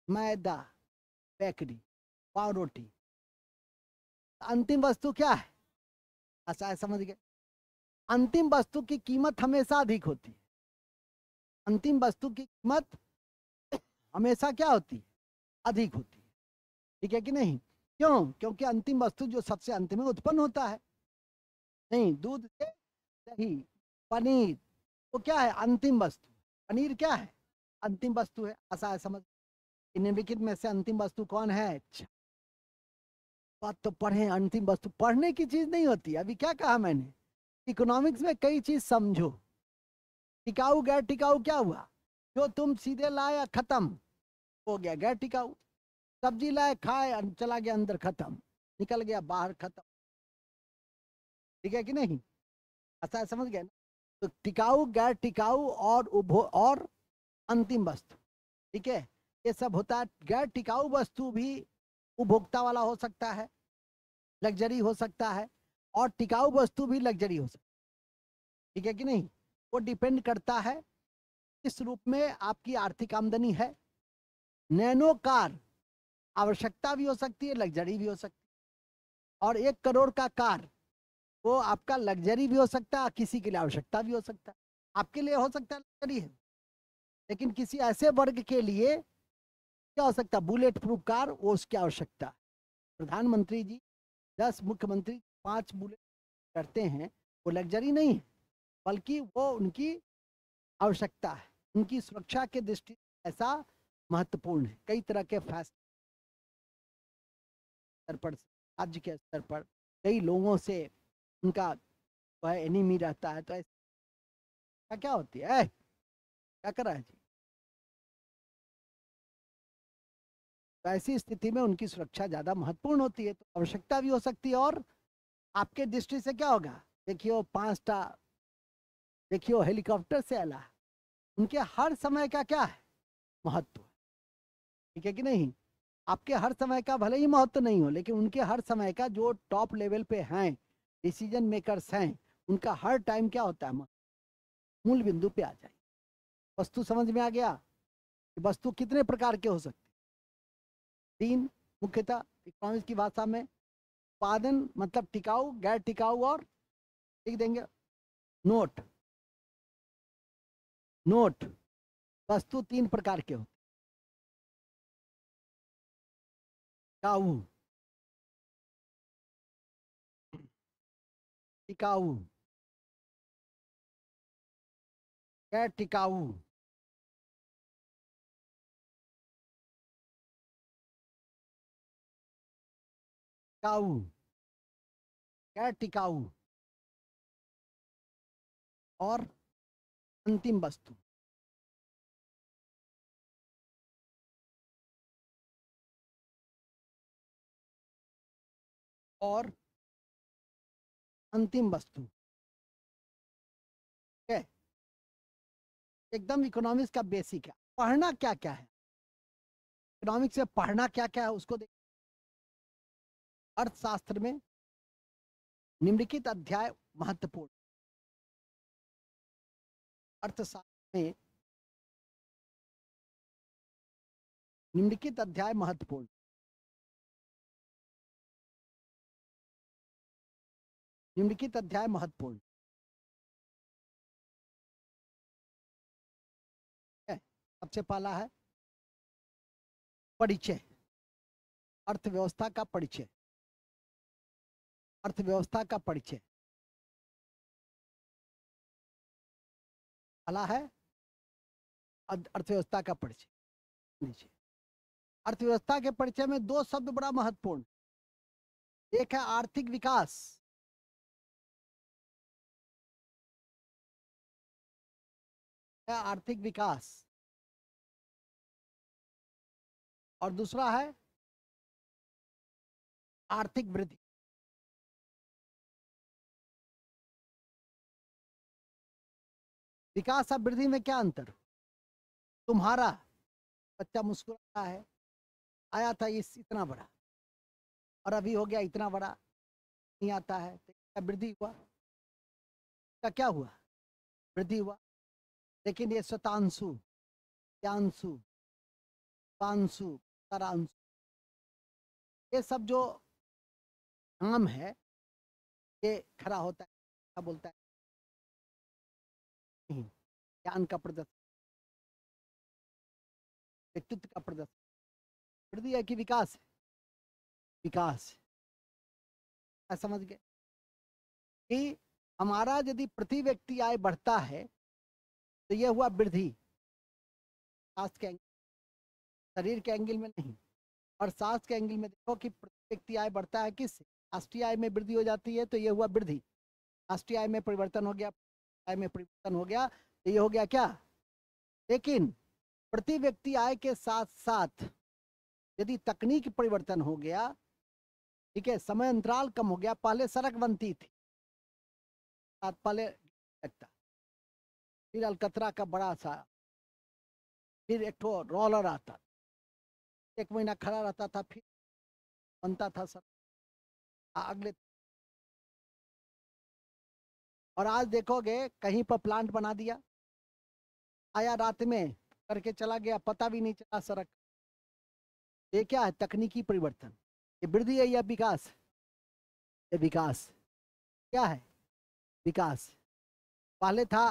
मैदा, बेकरी, पाव रोटी। अंतिम वस्तु क्या है, ऐसा है, समझ गए। अंतिम वस्तु की कीमत हमेशा अधिक होती है, अंतिम वस्तु की कीमत हमेशा क्या होती है, अधिक होती है, ठीक है कि नहीं। क्यों, क्योंकि अंतिम वस्तु जो सबसे अंत में उत्पन्न होता है, नहीं दूध से दही, पनीर, तो क्या है अंतिम वस्तु, पनीर क्या है अंतिम वस्तु है, ऐसा है, समझ। निम्नलिखित में से अंतिम वस्तु कौन है, अच्छा बात तो पढ़े, अंतिम वस्तु पढ़ने की चीज नहीं होती। अभी क्या कहा मैंने, इकोनॉमिक्स में कई चीज समझो। टिकाऊ गैर टिकाऊ क्या हुआ, जो तुम सीधे लाए खत्म हो गया गैर टिकाऊ, सब्जी लाए खाए चला गया अंदर खत्म, निकल गया बाहर खत्म, ठीक है कि नहीं, ऐसा समझ गए ना। तो टिकाऊ गैर टिकाऊ और और अंतिम वस्तु, ठीक है, ये सब होता है। गैर टिकाऊ वस्तु भी उपभोक्ता वाला हो सकता है, लग्जरी हो सकता है, और टिकाऊ वस्तु भी लग्जरी हो सकता है, ठीक है कि नहीं। वो डिपेंड करता है किस रूप में आपकी आर्थिक आमदनी है। नैनो कार आवश्यकता भी हो सकती है, लग्जरी भी हो सकती है, और 1 करोड़ का कार वो आपका लग्जरी भी हो सकता है, किसी के लिए आवश्यकता भी हो सकता है। आपके लिए हो सकता है लग्जरी है, लेकिन किसी ऐसे वर्ग के लिए क्या हो सकता है, बुलेट प्रूफ कार, वो उसकी आवश्यकता है। प्रधानमंत्री जी 10, मुख्यमंत्री 5 बुलेट करते हैं, वो लग्जरी नहीं है, बल्कि वो उनकी आवश्यकता है, उनकी सुरक्षा के दृष्टि ऐसा महत्वपूर्ण है। कई तरह के फैसले स्तर पर, राज्य के स्तर पर कई लोगों से उनका वह एनिमी रहता है, तो ऐसा क्या होती है, क्या कर रहा है जी। तो ऐसी स्थिति में उनकी सुरक्षा ज्यादा महत्वपूर्ण होती है, तो आवश्यकता भी हो सकती है। और आपके दृष्टि से क्या होगा, देखियो 5टा, देखियो हेलीकॉप्टर से आला, उनके हर समय का क्या है महत्व, ठीक है कि नहीं। आपके हर समय का भले ही महत्व नहीं हो, लेकिन उनके हर समय का जो टॉप लेवल पे हैं, डिसीजन मेकर्स हैं, उनका हर टाइम क्या होता है, मूल बिंदु पे आ जाए। वस्तु समझ में आ गया कि वस्तु कितने प्रकार के हो सकते, 3 मुख्यतः इकोनॉमिक्स की भाषा में। उत्पादन मतलब टिकाऊ, गैर टिकाऊ, और लिख देंगे नोट, नोट। वस्तु 3 प्रकार के होते, टिकाऊ, टिकाऊ, गैर टिकाऊ। टिकाऊ, गैर टिकाऊ, और अंतिम वस्तु। और अंतिम वस्तु, ठीक है, एकदम इकोनॉमिक्स का बेसिक है। पढ़ना क्या क्या है, इकोनॉमिक्स से पढ़ना क्या क्या है उसको देख। अर्थशास्त्र में निम्नलिखित अध्याय महत्वपूर्ण, अर्थशास्त्र में निम्नलिखित अध्याय महत्वपूर्ण। निम्नलिखित अध्याय महत्वपूर्ण है। सबसे पहला है परिचय, अर्थव्यवस्था का परिचय। अर्थव्यवस्था का परिचय पहला है अर्थव्यवस्था का परिचय। नीचे अर्थव्यवस्था के परिचय में दो शब्द बड़ा महत्वपूर्ण, एक है आर्थिक विकास, है आर्थिक विकास, और दूसरा है आर्थिक वृद्धि। विकास और वृद्धि में क्या अंतर? तुम्हारा बच्चा मुस्कुराता है, आया था इस इतना बड़ा और अभी हो गया इतना बड़ा, नहीं आता है, तो क्या वृद्धि हुआ? क्या क्या हुआ? वृद्धि हुआ। लेकिन ये शतांशु, यांशु, पांशु, तरांशु, ये सब जो नाम है, ये खड़ा होता है, क्या बोलता है? नहीं, ज्ञान का प्रदर्शन, व्यक्तित्व का प्रदर्शन। वृद्धि है कि विकास है? विकास। समझ गए कि हमारा यदि प्रति व्यक्ति आय बढ़ता है तो यह हुआ वृद्धि, शास्त्र के शरीर के एंगल में नहीं। और शास्त्र के एंगल में देखो कि प्रति व्यक्ति आय बढ़ता है किससे? राष्ट्रीय आय में वृद्धि हो जाती है, तो यह हुआ वृद्धि। राष्ट्रीय आय में परिवर्तन हो गया, आय में परिवर्तन हो गया, तो ये हो गया क्या? लेकिन प्रति व्यक्ति आय के साथ साथ यदि तकनीक परिवर्तन हो गया, ठीक है, समय अंतराल कम हो गया, पहले सड़क बनती थी, पहले लगता, फिर अलकतरा का बड़ा सा, फिर एक ठो रोलर आता, 1 महीना खड़ा रहता था, फिर बनता था सर अगले। और आज देखोगे कहीं पर प्लांट बना दिया, आया रात में करके चला गया, पता भी नहीं चला सड़क। ये क्या है? तकनीकी परिवर्तन। ये वृद्धि है या विकास? ये विकास। क्या है? विकास। पहले था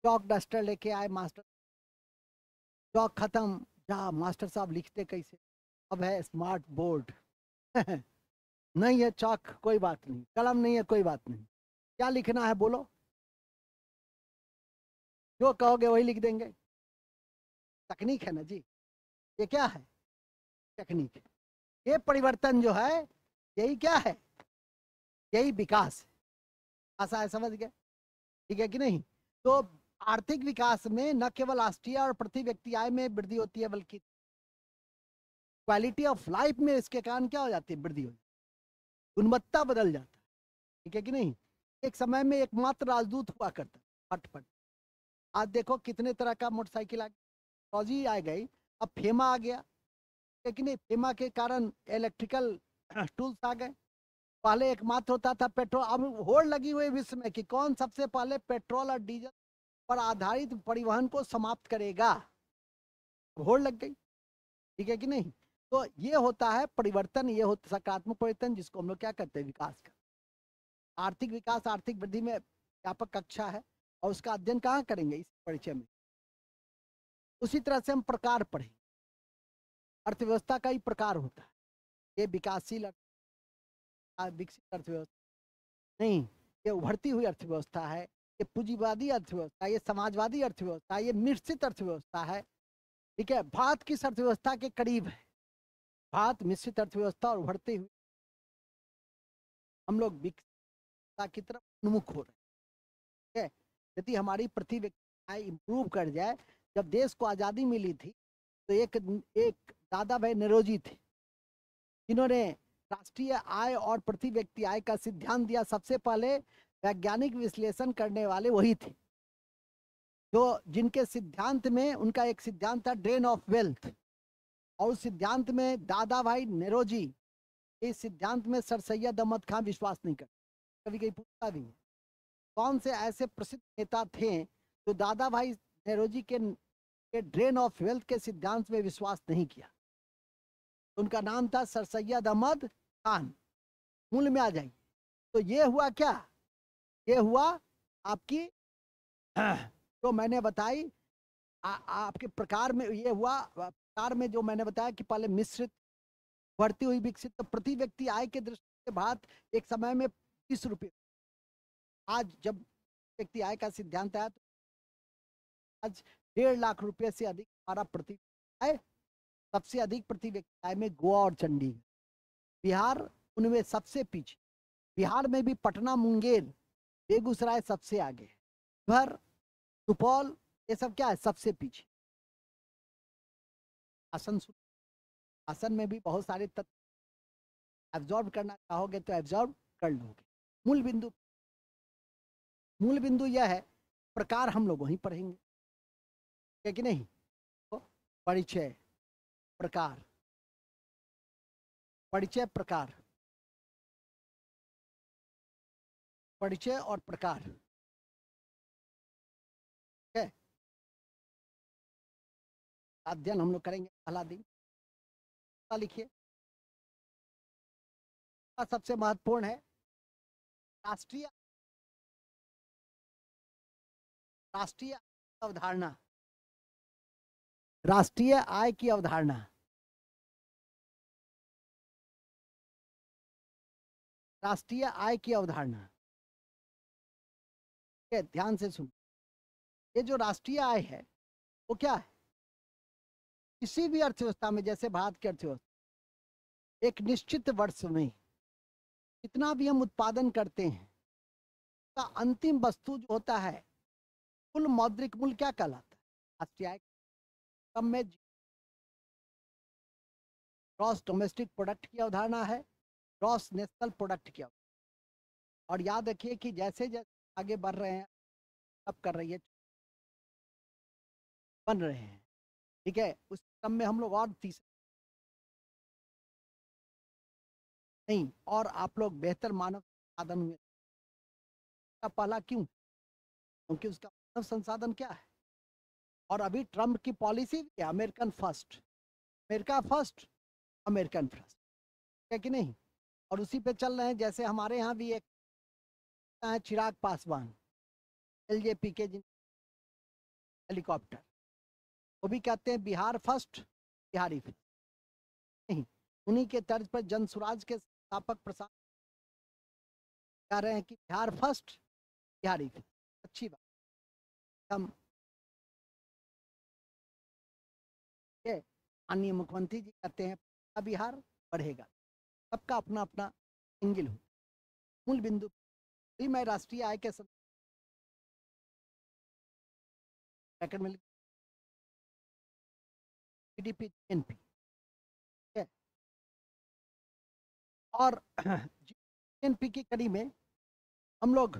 चौक डस्टर लेके आए मास्टर, चौक खत्म, जा मास्टर साहब लिखते कैसे? अब है स्मार्ट बोर्ड। नहीं है चौक, कोई बात नहीं, कलम नहीं है, कोई बात नहीं, क्या लिखना है बोलो, जो कहोगे वही लिख देंगे। तकनीक है ना जी, ये क्या है? टेक्निक। ये परिवर्तन जो है, यही क्या है? यही विकास है। आशा है समझ गए? ठीक है कि नहीं? तो आर्थिक विकास में न केवल राष्ट्रीय और प्रति व्यक्ति आय में वृद्धि होती है, बल्कि क्वालिटी ऑफ लाइफ में इसके कारण क्या हो जाती है? वृद्धि हो जाती है, गुणवत्ता बदल जाता है। ठीक है कि नहीं? एक समय में एकमात्र राजदूत हुआ करता, फटफट। आज देखो कितने तरह का मोटरसाइकिल आ गया, फौजी आ गई, अब फेमा आ गया, लेकिन फेमा के कारण इलेक्ट्रिकल टूल्स आ गए। पहले एकमात्र होता था पेट्रोल, अब होड़ लगी हुई विश्व में कि कौन सबसे पहले पेट्रोल और डीजल पर आधारित परिवहन को समाप्त करेगा, होड़ लग गई। ठीक है कि नहीं? तो ये होता है परिवर्तन, ये होता सकारात्मक परिवर्तन, जिसको हम लोग क्या करते हैं? विकास का। आर्थिक विकास, आर्थिक वृद्धि में व्यापक कक्षा है, और उसका अध्ययन कहाँ करेंगे? इस परिचय में। उसी तरह से हम प्रकार पढ़ें। अर्थव्यवस्था का ही प्रकार होता है, ये विकासशील विकसित अर्थव्यवस्था नहीं, ये उभरती हुई अर्थव्यवस्था है, ये पूंजीवादी अर्थव्यवस्था, ये समाजवादी अर्थव्यवस्था, ये मिश्रित अर्थव्यवस्था है। ठीक है, भारत किस अर्थव्यवस्था के करीब है? भारत मिश्रित अर्थव्यवस्था और उभरती हुई, हम लोग विकसितता की तरफ उन्मुख हो रहे हैं। यदि हमारी प्रति व्यक्ति आय इंप्रूव कर जाए, जब देश को आज़ादी मिली थी तो एक दादा भाई नौरोजी थे, जिन्होंने राष्ट्रीय आय और प्रति व्यक्ति आय का सिद्धांत दिया। सबसे पहले वैज्ञानिक विश्लेषण करने वाले वही थे, जो जिनके सिद्धांत में, उनका एक सिद्धांत था ड्रेन ऑफ वेल्थ, और उस सिद्धांत में दादा भाई नौरोजी, इस सिद्धांत में सर सैयद अहमद खान विश्वास नहीं करते। कभी कभी पूछता भी है कौन से ऐसे प्रसिद्ध नेता थे जो दादा भाई नौरोजी के ड्रेन ऑफ वेल्थ के सिद्धांत में विश्वास नहीं किया? उनका नाम था सर सैयद अहमद खान। मूल में आ जाइए, तो ये हुआ क्या, ये हुआ आपकी जो मैंने बताई आपके प्रकार में, ये हुआ प्रकार में जो मैंने बताया कि पहले मिश्रित, बढ़ती हुई विकसित। तो प्रति व्यक्ति आय के दृष्टि से भारत एक समय में 30 रुपये, आज जब व्यक्ति आय का सिद्धांत आया तो आज 1.5 लाख रुपए से अधिक हमारा प्रति आय। सबसे अधिक प्रति व्यक्ति आय में गोवा और चंडीगढ़, बिहार उनमें सबसे पीछे। बिहार में भी पटना, मुंगेर, बेगूसराय सबसे आगे है, उधर सुपौल, ये सब क्या है, सबसे पीछे। आसन, आसन में भी बहुत सारे तत्व एब्जॉर्ब करना चाहोगे तो एब्जॉर्ब कर लोगे। मूल बिंदु यह है, प्रकार हम लोग वहीं पढ़ेंगे, है कि नहीं। तो परिचय, प्रकार, परिचय, प्रकार, परिचय और प्रकार, है अध्ययन हम लोग करेंगे। पहला दिन लिखिए, सबसे महत्वपूर्ण है राष्ट्रीय राष्ट्रीय अवधारणा, राष्ट्रीय आय की अवधारणा। राष्ट्रीय आय की अवधारणा, ध्यान से सुन। ये जो राष्ट्रीय आय है वो क्या है, किसी भी अर्थव्यवस्था में, जैसे भारत की अर्थव्यवस्था, एक निश्चित वर्ष में जितना भी हम उत्पादन करते हैं का अंतिम वस्तु जो होता है, कुल मौद्रिक मूल्य क्या कहलाता है, राष्ट्रीय आय। कम में ग्रॉस डोमेस्टिक प्रोडक्ट की अवधारणा है, ग्रॉस नेशनल प्रोडक्ट की अवधारणा। और याद रखिए कि जैसे जैसे आगे बढ़ रहे हैं, सब कर रही है, बन रहे हैं, ठीक है। उस क्रम में हम लोग और तीसरे नहीं, और आप लोग बेहतर मानव संसाधन हुए का पहला क्यों, क्योंकि उसका मानव संसाधन क्या है। और अभी ट्रम्प की पॉलिसी है American first, America first, American first, है कि नहीं। और उसी पे चल रहे हैं। जैसे हमारे यहाँ भी एक है चिराग पासवान, एलजेपी के हेलीकॉप्टर, वो भी कहते हैं बिहार फर्स्ट, बिहारी फर्स्ट नहीं। उन्हीं के तर्ज पर जन स्वराज के स्थापक प्रसाद कह रहे हैं कि बिहार फर्स्ट, बिहारी फर्स्ट। अच्छी बात, हम माननीय मुख्यमंत्री जी कहते हैं बिहार बढ़ेगा। सबका अपना अपना एंगल हो। मूल बिंदु भी मैं राष्ट्रीय आय के ब्रैकेट में जीडीपी, जीएनपी, और जीएनपी की कड़ी में हम लोग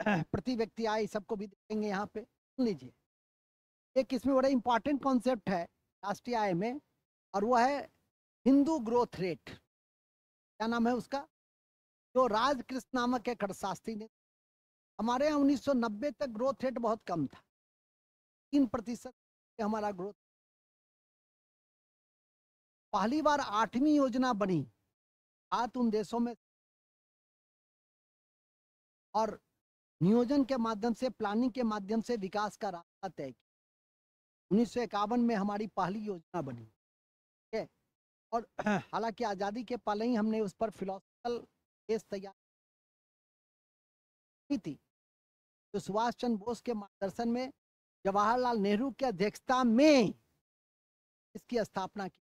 प्रति व्यक्ति आय सबको भी देखेंगे। यहाँ पे सुन लीजिए, एक इसमें बड़ा इंपॉर्टेंट कॉन्सेप्ट है राष्ट्रीय आय में, और वो है हिंदू ग्रोथ रेट। क्या नाम है उसका, जो राजकृष्ण नामक एक अर्थशास्त्री ने, हमारे यहाँ 1990 तक ग्रोथ रेट बहुत कम था, 3% हमारा ग्रोथ। पहली बार 8वीं योजना बनी, भारत उन देशों में, और नियोजन के माध्यम से, प्लानिंग के माध्यम से विकास का रास्ता तय किया। 1951 में हमारी पहली योजना बनी, ठीक है। और हालांकि आज़ादी के पहले ही हमने उस पर फिलोसफिकल केस तैयार की थी, तो सुभाष चंद्र बोस के मार्गदर्शन में जवाहरलाल नेहरू की अध्यक्षता में इसकी स्थापना की।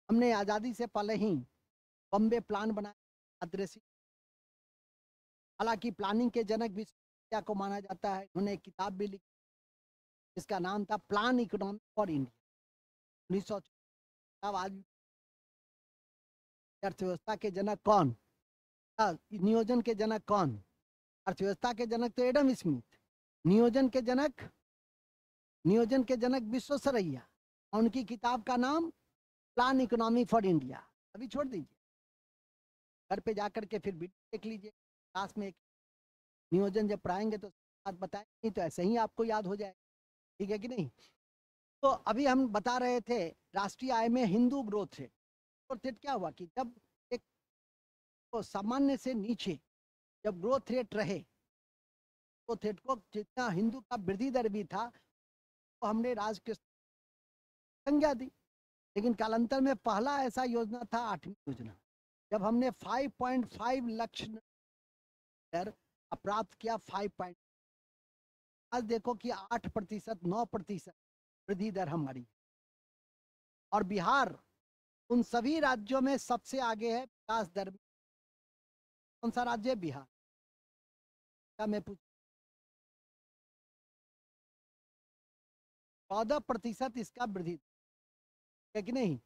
हमने आज़ादी से पहले ही बॉम्बे प्लान बनाया, आदर्शी। हालांकि प्लानिंग के जनक भी को माना जाता है। उन्होंने एक किताब भी लिखी जिसका नाम था प्लान इकोनॉमी फॉर इंडिया, 1900। आज अर्थव्यवस्था के जनक कौन, नियोजन के जनक कौन, अर्थव्यवस्था के जनक तो एडम स्मिथ, नियोजन के जनक, नियोजन के जनक विश्वेश्वरैया। उनकी किताब का नाम प्लान इकोनॉमी फॉर इंडिया। अभी छोड़ दीजिए, घर पे जाकर के फिर वीडियो देख लीजिए, क्लास में नियोजन जब पढ़ाएंगे तो बात बताएं, नहीं तो ऐसे ही आपको याद हो जाए, ठीक है कि नहीं। तो अभी हम बता रहे थे राष्ट्रीय आय में Hindu growth rate. Growth rate क्या हुआ कि जब एक तो सामान्य से नीचे जब ग्रोथ रेट रहे तो रेट को जितना हिंदू का वृद्धि दर भी था तो हमने राज्य के संज्ञा दी। लेकिन कालांतर में पहला ऐसा योजना था 8वीं योजना, जब हमने 5.5 लाख दर प्राप्त किया 5. आज देखो कि 8%, 9% वृद्धि दर हमारी। और बिहार उन सभी राज्यों में सबसे आगे है विकास दर में। कौन सा राज्य है? बिहार। क्या मैं पूछ 14% इसका वृद्धि है कि नहीं?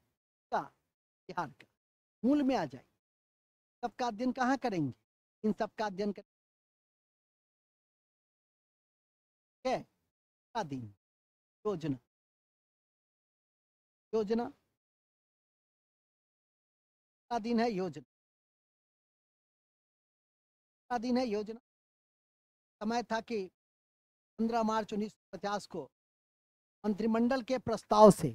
का बिहार का मूल में आ जाए। सबका अध्ययन कहाँ करेंगे? इन सबका अध्ययन करेंगे दिन योजना योजना दिन है योजना दिन है योजना। समय था कि 15 मार्च 1950 को मंत्रिमंडल के प्रस्ताव से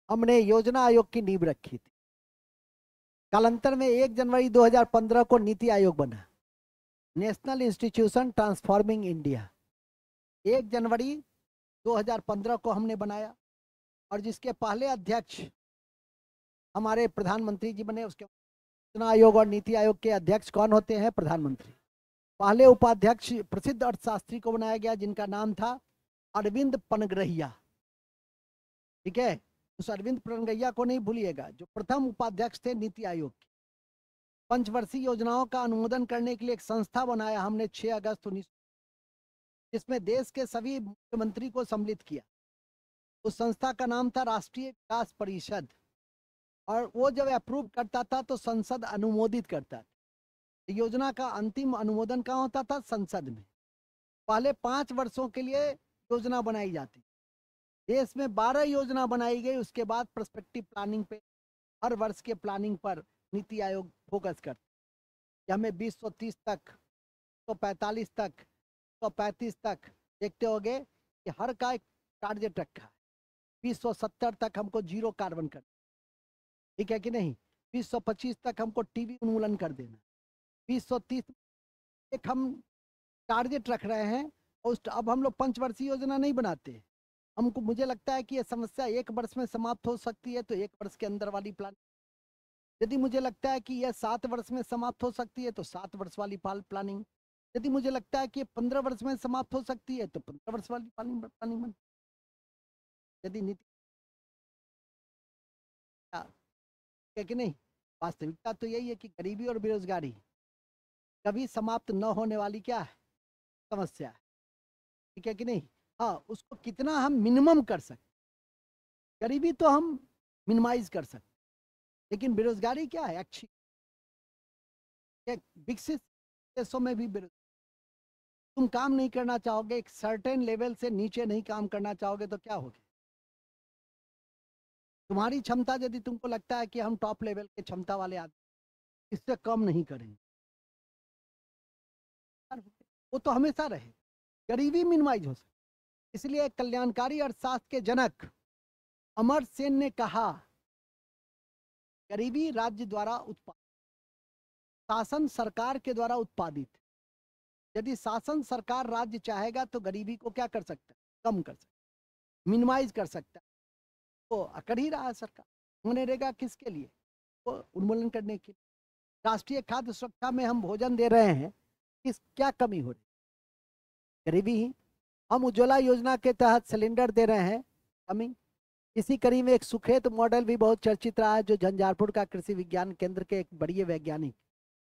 हमने योजना आयोग की नींव रखी थी। कालांतर में 1 जनवरी 2015 को नीति आयोग बना, नेशनल इंस्टीट्यूशन ट्रांसफॉर्मिंग इंडिया। 1 जनवरी 2015 को हमने बनाया और जिसके पहले अध्यक्ष हमारे प्रधानमंत्री जी बने। उसके योजना आयोग और नीति आयोग के अध्यक्ष कौन होते हैं? प्रधानमंत्री। पहले उपाध्यक्ष प्रसिद्ध अर्थशास्त्री को बनाया गया जिनका नाम था अरविंद पनगरहिया। ठीक है, उस अरविंद पनगरहिया को नहीं भूलिएगा, जो प्रथम उपाध्यक्ष थे नीति आयोग के। पंचवर्षीय योजनाओं का अनुमोदन करने के लिए एक संस्था बनाया हमने 6 अगस्त 19, जिसमें देश के सभी मुख्यमंत्री को सम्मिलित किया। उस संस्था का नाम था राष्ट्रीय विकास परिषद। और वो जब अप्रूव करता था तो संसद अनुमोदित करता था। योजना का अंतिम अनुमोदन कहाँ होता था? संसद में। पहले 5 वर्षों के लिए योजना बनाई जाती। देश में 12 योजना बनाई गई। उसके बाद पर्सपेक्टिव प्लानिंग पे, हर वर्ष के प्लानिंग पर नीति आयोग फोकस करता। हमें 2030 तक, 145 तक, 135 तक देखते होंगे कि हर का एक टारगेट रखा है। 2070 तक हमको 0 कार्बन कर, ठीक है कि नहीं? 2025 तक हमको टीबी उन्मूलन कर देना। 2030 एक हम टारगेट रख रहे हैं। और अब हम लोग पंचवर्षीय योजना नहीं बनाते। हमको मुझे लगता है कि ये समस्या 1 वर्ष में समाप्त हो सकती है तो 1 वर्ष के अंदर वाली प्लान। यदि मुझे लगता है कि यह 7 वर्ष में समाप्त हो सकती है तो 7 वर्ष वाली प्लानिंग। यदि मुझे लगता है कि 15 वर्ष में समाप्त हो सकती है तो 15 वर्ष वाली प्लानिंग बन। यदि नीति है कि नहीं? वास्तविकता तो यही है कि गरीबी और बेरोजगारी कभी समाप्त न होने वाली क्या है? समस्या है। ठीक है कि नहीं? हाँ, उसको कितना हम मिनिमम कर सकते। गरीबी तो हम मिनिमाइज कर सकते, लेकिन बेरोजगारी क्या है? एक्चुअली विकसित देशों में भी तुम काम नहीं करना चाहोगे, एक सर्टेन लेवल से नीचे नहीं काम करना चाहोगे तो क्या होगा? तुम्हारी क्षमता यदि तुमको लगता है कि हम टॉप लेवल के क्षमता वाले आदमी, इससे कम नहीं करेंगे, वो तो हमेशा रहे। गरीबी मिनिमाइज हो सकती। इसलिए कल्याणकारी अर्थशास्त्र के जनक अमर्त्य सेन ने कहा, गरीबी राज्य द्वारा उत्पादित, शासन सरकार के द्वारा उत्पादित। यदि शासन सरकार राज्य चाहेगा तो गरीबी को क्या कर सकता है? कम कर सकता है, मिनिमाइज कर सकता है। तो कर ही रहा है सरकार। मनरेगा किसके लिए? वो उन्मूलन करने के लिए। राष्ट्रीय खाद्य सुरक्षा में हम भोजन दे रहे हैं, किस क्या कमी हो रही? गरीबी ही। हम उज्ज्वला योजना के तहत सिलेंडर दे रहे हैं, कमी। इसी कड़ी में एक सुखेत मॉडल भी बहुत चर्चित रहा है, जो झंझारपुर का कृषि विज्ञान केंद्र के एक बड़े वैज्ञानिक,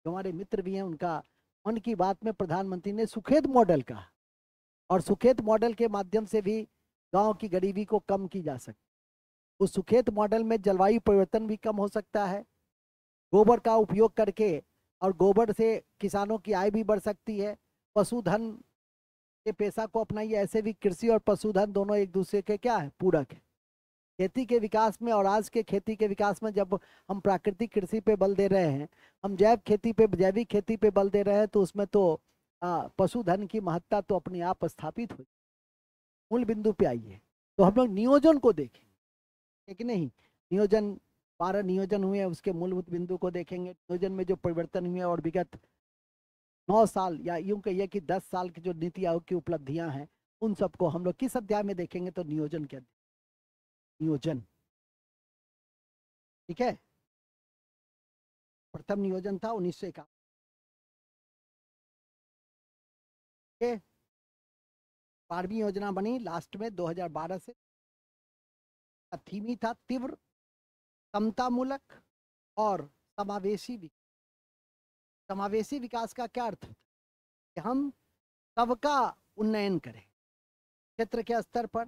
जो हमारे मित्र भी हैं, उनका मन की बात में प्रधानमंत्री ने सुखेत मॉडल कहा। और सुखेत मॉडल के माध्यम से भी गांव की गरीबी को कम की जा सकती। उस सुखेत मॉडल में जलवायु परिवर्तन भी कम हो सकता है, गोबर का उपयोग करके, और गोबर से किसानों की आय भी बढ़ सकती है। पशुधन के पेशा को अपनाइए। ऐसे भी कृषि और पशुधन दोनों एक दूसरे के क्या है? पूरक है। खेती के विकास में और आज के खेती के विकास में जब हम प्राकृतिक कृषि पे बल दे रहे हैं, हम जैविक खेती पे बल दे रहे हैं, तो उसमें तो पशुधन की महत्ता तो अपने आप स्थापित हो। मूल बिंदु पे आइए तो हम लोग नियोजन को देखें, है कि नहीं? नियोजन 12 नियोजन हुए, उसके मूलभूत बिंदु को देखेंगे। नियोजन में जो परिवर्तन हुए और विगत 9 साल या यूं कहिए कि 10 साल की जो नीति आयोग की उपलब्धियां हैं, उन सबको हम लोग किस अध्याय में देखेंगे? तो नियोजन के नियोजन, ठीक है। प्रथम नियोजन था 1951 के, 12वीं योजना बनी लास्ट में 2012 से। थीम ही था तीव्र, समतामूलक और समावेशी विकास। समावेशी विकास का क्या अर्थ है? कि हम सबका उन्नयन करें, क्षेत्र के स्तर पर,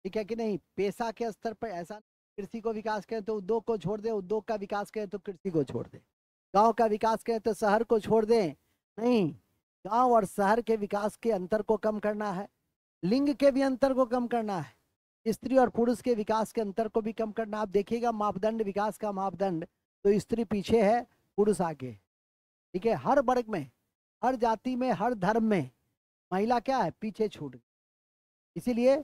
ठीक है कि नहीं, पेशा के स्तर पर। ऐसा कृषि को विकास करें तो उद्योग को छोड़ दे, उद्योग का विकास करें तो कृषि को छोड़ दे, गांव का विकास करें तो शहर को छोड़ दे। नहीं, गांव और शहर के विकास के अंतर को कम करना है, लिंग के भी अंतर को कम करना है, स्त्री और पुरुष के विकास के अंतर को भी कम करना। आप देखिएगा मापदंड, विकास का मापदंड, तो स्त्री पीछे है, पुरुष आगे, ठीक है। हर वर्ग में, हर जाति में, हर धर्म में महिला क्या है? पीछे छूट गई। इसीलिए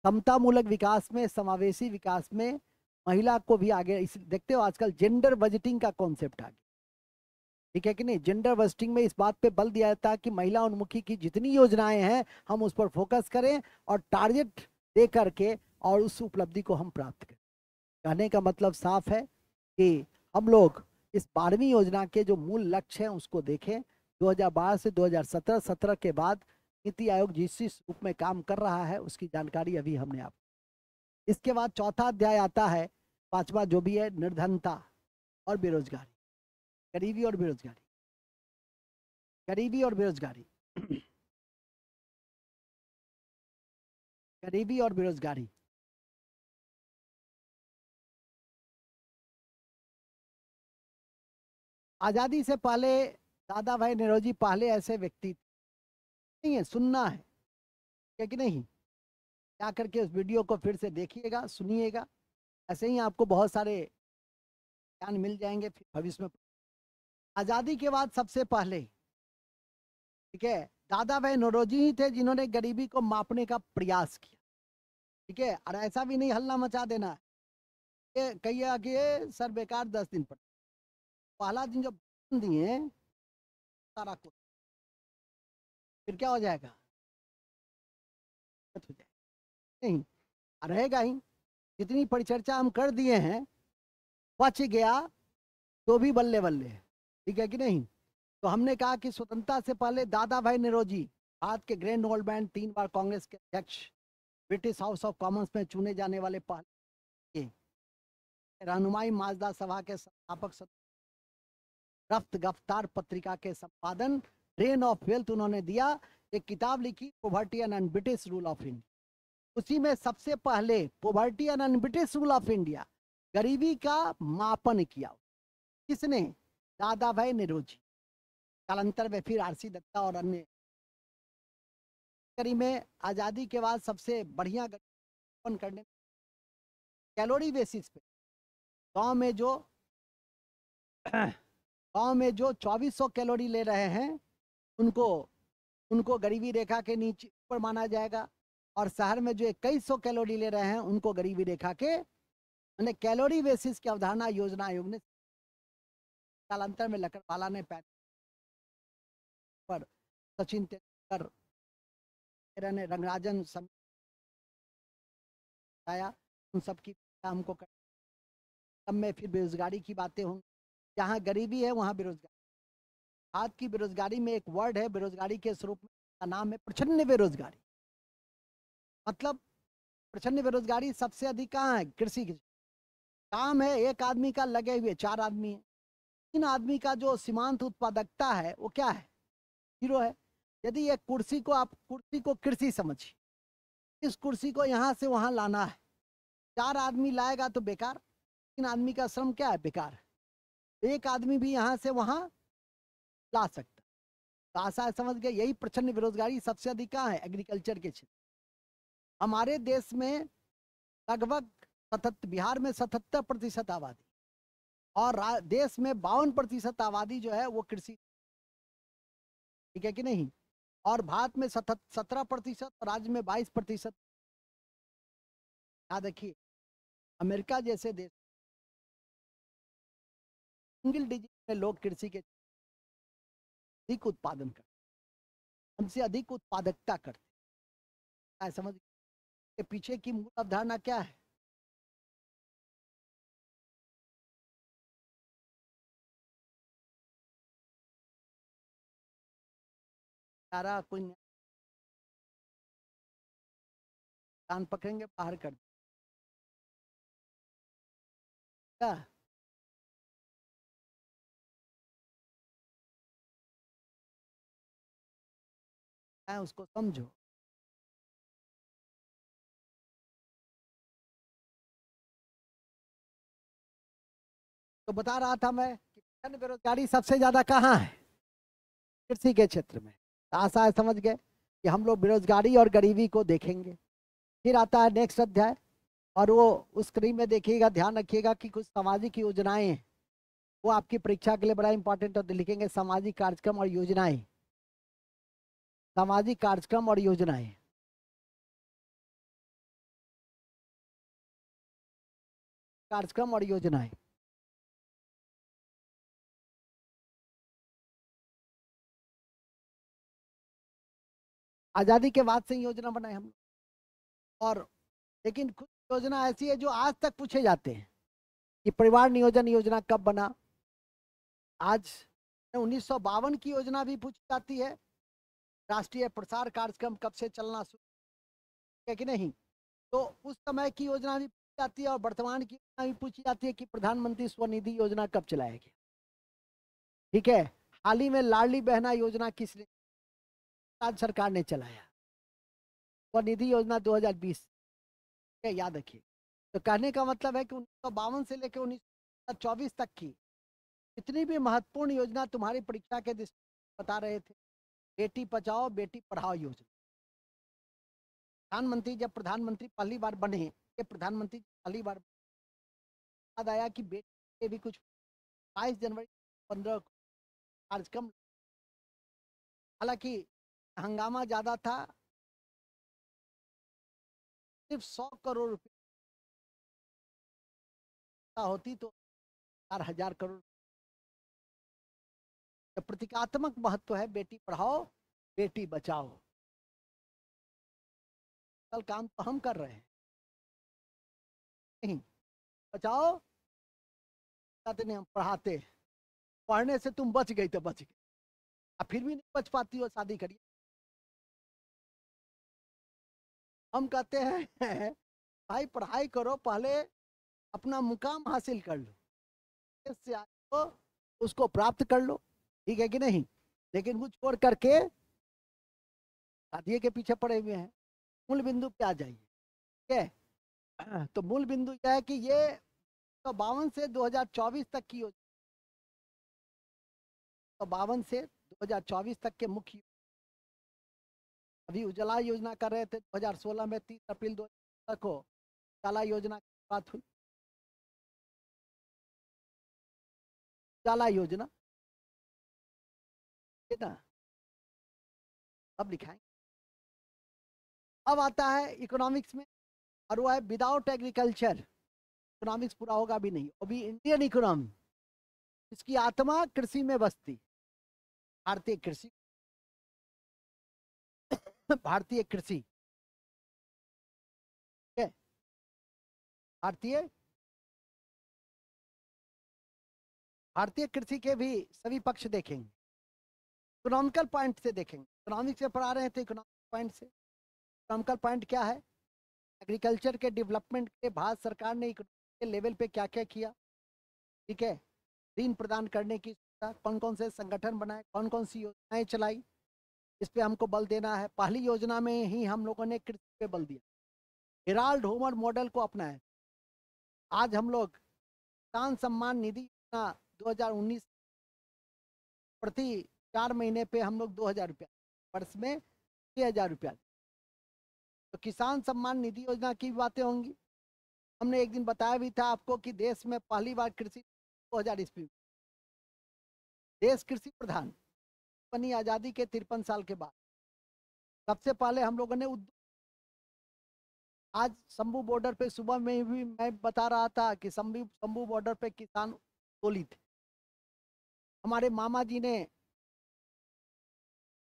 समतामूलक विकास में, समावेशी विकास में महिला को भी आगे, इस देखते हो आजकल जेंडर बजटिंग का कॉन्सेप्ट आ गया, ठीक है कि नहीं। जेंडर बजटिंग में इस बात पे बल दिया जाता है कि महिला उन्मुखी की जितनी योजनाएं हैं हम उस पर फोकस करें और टारगेट दे करके और उस उपलब्धि को हम प्राप्त करें। कहने का मतलब साफ है कि हम लोग इस 12वीं योजना के जो मूल लक्ष्य हैं उसको देखें। 2012 से 2017, 17 के बाद नीति आयोग जिस रूप में काम कर रहा है उसकी जानकारी अभी हमने आप। इसके बाद चौथा अध्याय आता है, 5वां, जो भी है निर्धनता और बेरोजगारी, गरीबी और बेरोजगारी, गरीबी और बेरोजगारी गरीबी और बेरोजगारी। आजादी से पहले दादा भाई नौरोजी पहले ऐसे व्यक्ति नहीं है, सुनना है कि नहीं? क्या करके उस वीडियो को फिर से देखिएगा, सुनिएगा, ऐसे ही आपको बहुत सारे ज्ञान मिल जाएंगे फिर भविष्य में। आजादी के बाद सबसे पहले, ठीक है, दादा भाई नौरोजी ही थे जिन्होंने गरीबी को मापने का प्रयास किया, ठीक है। और ऐसा भी नहीं हल्ला मचा देना है, कहिए कि ये सर बेकार 10 दिन पर, पहला दिन जो दिए सारा कुछ, फिर क्या हो जाएगा? हो जाएगा नहीं, रहेगा ही। जितनी परिचर्चा हम कर दिए हैं, बच गया तो भी बल्ले बल्ले, ठीक है कि नहीं। तो हमने कहा कि स्वतंत्रता से पहले दादा भाई नौरोजी भारत के ग्रैंड ओल्ड मैन, 3 बार कांग्रेस के अध्यक्ष, ब्रिटिश हाउस ऑफ कॉमन्स में चुने जाने वाले पहले रहनुमाई माजदा सभा के संस्थापक, रफ्त गफ्तार पत्रिका के संपादन, ट्रेन ऑफ वेल्थ उन्होंने दिया, एक किताब लिखी poverty and un-British rule of India. उसी में सबसे पहले poverty and un-British rule of India, गरीबी का मापन किया। किसने? दादा भाई नौरोजी। कालांतर में फिर आरसी दत्ता और अन्य। में आजादी के बाद सबसे बढ़िया मापन करने, कैलोरी बेसिस पे, गांव में जो 2400 कैलोरी ले रहे हैं उनको उनको गरीबी रेखा के नीचे ऊपर माना जाएगा, और शहर में जो 2100 कैलोरी ले रहे हैं उनको गरीबी रेखा के, मैंने कैलोरी बेसिस की अवधारणा योजना आयोग ने कालांतर में लकड़वाला ने पर, सचिन तेंदुलकर ने, रंगराजन समझाया, उन सब की हमको कर। तब में फिर बेरोजगारी की बातें होंगी, जहाँ गरीबी है वहाँ बेरोजगारी। आज की बेरोजगारी में एक वर्ड है बेरोजगारी के स्वरूप में, का नाम है प्रच्छन्न बेरोजगारी। मतलब प्रच्छन्न बेरोजगारी सबसे अधिक कहाँ है? कृषि की। काम है एक आदमी का, लगे हुए 4 आदमी है, 3 आदमी का जो सीमांत उत्पादकता है वो क्या है? 0 है। यदि एक कुर्सी को, आप कुर्सी को कृषि समझिए, इस कुर्सी को यहाँ से वहाँ लाना है, 4 आदमी लाएगा तो बेकार, 3 आदमी का श्रम क्या है? बेकार है। एक आदमी भी यहाँ से वहाँ ला सकता, तो आशा समझ गए। यही प्रच्छन्न बेरोजगारी सबसे अधिक कहाँ है? एग्रीकल्चर के क्षेत्र। हमारे देश में लगभग बिहार में 77% आबादी, और देश में 52% आबादी जो है वो कृषि, ठीक है कि नहीं। और भारत में 17% और राज्य में 22%। याद रखिए, अमेरिका जैसे देश सिंगल डिजिट में लोग कृषि के अधिक उत्पादन करते, हमसे अधिक उत्पादकता करते हैं। समझ के पीछे की मूल अवधारणा क्या है? सारा कोई कान पकड़ेंगे बाहर कर देगा। उसको समझो। तो बता रहा था मैं कि बेरोजगारी सबसे ज्यादा कहाँ है? कृषि के क्षेत्र में। आशा है समझ गए कि हम लोग बेरोजगारी और गरीबी को देखेंगे। फिर आता है नेक्स्ट अध्याय, और वो उस स्क्रीन में देखिएगा, ध्यान रखिएगा कि कुछ सामाजिक योजनाएं हैं, वो आपकी परीक्षा के लिए बड़ा इंपॉर्टेंट है। तो लिखेंगे सामाजिक कार्यक्रम और योजनाएं, सामाजिक कार्यक्रम और योजनाएं, कार्यक्रम और योजनाएं। आजादी के बाद से योजना बनाए हम। और लेकिन कुछ योजना ऐसी है जो आज तक पूछे जाते हैं कि परिवार नियोजन योजना कब बना। आज 1952 की योजना भी पूछी जाती है। राष्ट्रीय प्रसार कार्यक्रम कब से चलना शुरू है कि नहीं, तो उस समय की योजना भी पूछी जाती है। और वर्तमान की योजना भी पूछी जाती है कि प्रधानमंत्री स्वनिधि योजना कब चलाएगी। ठीक है। हाल ही में लाडली बहना योजना किसने, राज्य सरकार ने चलाया। स्वनिधि योजना 2020, याद रखिए। तो कहने का मतलब है कि 1952 से लेकर 1924 तक की इतनी भी महत्वपूर्ण योजना तुम्हारी परीक्षा के दृष्टि बता रहे थे। बेटी बचाओ बेटी पढ़ाओ योजना। प्रधानमंत्री जब प्रधानमंत्री पहली बार बने, ये प्रधानमंत्री पहली बार याद आया कि बेटी के भी कुछ 22 जनवरी 15 कार्यक्रम, हालांकि हंगामा ज्यादा था। सिर्फ 100 करोड़ रुपए होती तो 4,000 करोड़। तो प्रतीकात्मक महत्व है बेटी पढ़ाओ बेटी बचाओ। कल काम तो हम कर रहे हैं, नहीं बचाओ कहते नहीं, हम पढ़ाते। पढ़ने से तुम बच गई तो बच गई, अब फिर भी नहीं बच पाती हो, शादी करिए। हम कहते हैं भाई पढ़ाई करो, पहले अपना मुकाम हासिल कर लो, इससे आपको उसको प्राप्त कर लो। ठीक है कि नहीं? लेकिन वो छोड़ करके शादी के पीछे पड़े हुए हैं। मूल बिंदु पे आ जाइए। ठीक है। तो मूल बिंदु यह है कि ये तो 52 से 2024 तक की योजना, तो 52 से 2024 तक के मुख्य। अभी उजाला योजना कर रहे थे 2016 में, 30 अप्रैल 2016 को उजाला योजना की बात हुई। उजाला योजना ना, अब लिखाएं। अब आता है इकोनॉमिक्स में, और वो है विदाउट एग्रीकल्चर इकोनॉमिक्स पूरा होगा भी नहीं। अभी इंडियन इकोनॉमी, इसकी आत्मा कृषि में बसती। भारतीय कृषि भारतीय कृषि, ठीक है। भारतीय भारतीय कृषि के भी सभी पक्ष देखेंगे, इकोनॉमिकल पॉइंट से देखेंगे। इकोनॉमिक्स से पढ़ा रहे हैं तो इकोनॉमिक पॉइंट से। इकोनॉमिकल पॉइंट क्या है? एग्रीकल्चर के डेवलपमेंट के भारत सरकार ने इकोनॉमिक के लेवल पे क्या क्या किया। ठीक है। ऋण प्रदान करने की कौन कौन से संगठन बनाए, कौन कौन सी योजनाएं चलाई, इस पे हमको बल देना है। पहली योजना में ही हम लोगों ने कृषि पे बल दिया, हेराल्ड होमर मॉडल को अपनाया। आज हम लोग किसान सम्मान निधि योजना 2019 प्रति 4 महीने पे हम लोग 2,000 रुपया, वर्ष में 6,000 रुपया। तो किसान सम्मान निधि योजना की बातें होंगी। हमने एक दिन बताया भी था आपको कि देश में पहली बार कृषि 2000 ईस्वी, देश कृषि प्रधान बनी आजादी के 53 साल के बाद। सबसे पहले हम लोगों ने आज शंभू बॉर्डर पे सुबह में भी मैं बता रहा था कि शंभू बॉर्डर पे किसान गोली थे। हमारे मामा जी ने,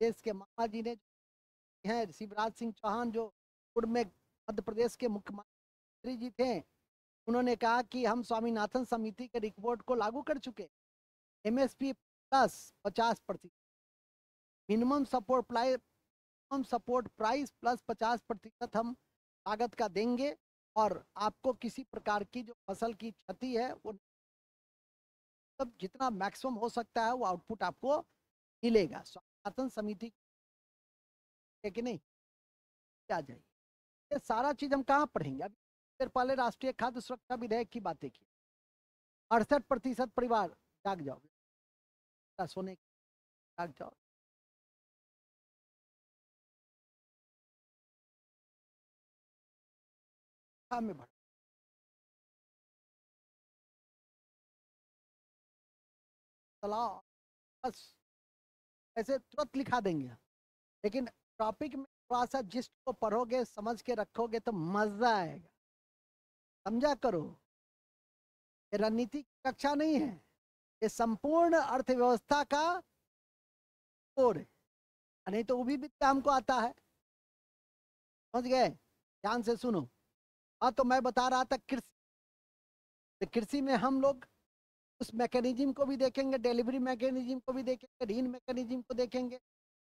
देश के मामा जी ने हैं शिवराज सिंह चौहान, जो पूर्व में मध्य प्रदेश के मुख्यमंत्री जी थे, उन्होंने कहा कि हम स्वामीनाथन समिति के रिपोर्ट को लागू कर चुके। MSP plus 50%, minimum support price plus 50% हम लागत का देंगे, और आपको किसी प्रकार की जो फसल की क्षति है वो सब जितना मैक्सिमम हो सकता है वो आउटपुट आपको मिलेगा। स्वामीनाथन समिति है कि नहीं, क्या जाइए, ये सारा चीज हम कहाँ पढ़ेंगे? अभी देर पहले राष्ट्रीय खाद्य सुरक्षा विधेयक की बातें की। 68% परिवार, जाग जाओ, सोने जाग जाओ। में बढ़ चलाओ, बस ऐसे तुरंत लिखा देंगे, लेकिन टॉपिक में थोड़ा सा जिस्ट को पढ़ोगे, समझ के रखोगे तो मजा आएगा। समझा करो, ये रणनीति की कक्षा नहीं है, ये संपूर्ण अर्थव्यवस्था का कोर है। नहीं तो वो भी वित्त हमको आता है। समझ गए? ध्यान से सुनो। हाँ, तो मैं बता रहा था कृषि, तो कृषि में हम लोग उस मैकेनिज्म को भी देखेंगे, डिलीवरी मैकेनिज्म को भी देखेंगे, ऋण मैकेनिज्म को देखेंगे,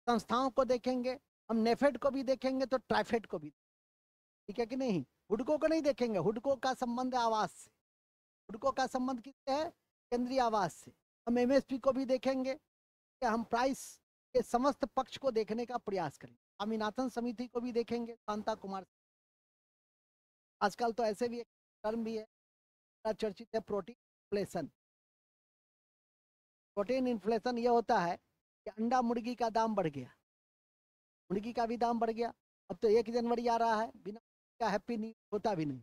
संस्थाओं को देखेंगे, हम नेफेड को भी देखेंगे, तो ट्राइफेड को भी। ठीक है कि नहीं? हुडको को नहीं देखेंगे, हुडको का संबंध है आवास से, हुडको का संबंध किससे है? केंद्रीय आवास से। हम एमएसपी को भी देखेंगे कि हम प्राइस के समस्त पक्ष को देखने का प्रयास करेंगे। स्वामीनाथन समिति को भी देखेंगे, शांता कुमार। आजकल तो ऐसे भी एक टर्म भी है चर्चित है, प्रोटीन इन्फ्लेशन। प्रोटीन इन्फ्लेशन ये होता है कि अंडा मुर्गी का दाम बढ़ गया, मुर्गी का भी दाम बढ़ गया। अब तो 1 जनवरी आ रहा है, बिना का हैप्पी न्यू होता भी नहीं।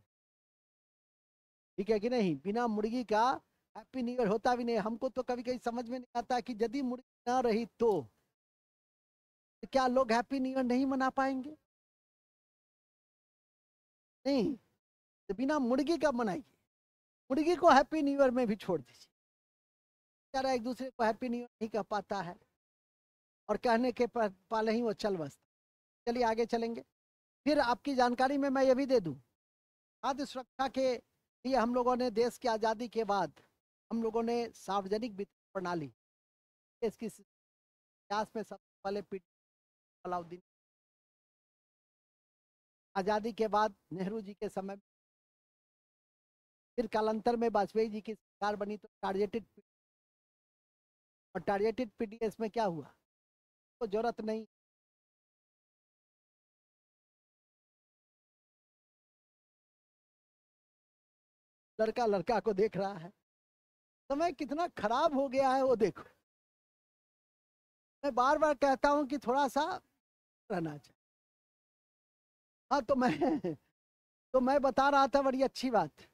ठीक है कि नहीं? बिना मुर्गी का हैप्पी न्यू ईयर होता भी नहीं। हमको तो कभी कभी समझ में नहीं आता कि यदि मुर्गी ना रही तो क्या लोग हैप्पी न्यू ईयर नहीं मना पाएंगे? नहीं, तो बिना मुर्गी का मनाइए, मुर्गी को हैप्पी न्यू ईयर में भी छोड़ दीजिए। बेचारा एक दूसरे को हैप्पी न्यू ईयर नहीं कह पाता है, और कहने के पहले ही वो चल बसता। चलिए आगे चलेंगे। फिर आपकी जानकारी में मैं ये भी दे दूं, खाद्य सुरक्षा के लिए हम लोगों ने देश की आज़ादी के बाद हम लोगों ने सार्वजनिक वितरण प्रणाली, इसकी इतिहास में सबसे पहले अलाउद्दीन, आज़ादी के बाद नेहरू जी के समय, फिर कालांतर में वाजपेयी जी की सरकार बनी तो टारगेटेड, और टारगेटेड पीडीएस में क्या हुआ? तो जरूरत नहीं। लड़का लड़का को देख रहा है, समय कितना खराब हो गया है वो देखो। मैं बार बार कहता हूं कि थोड़ा सा रहना चाहिए। हाँ, तो मैं बता रहा था बड़ी अच्छी बात।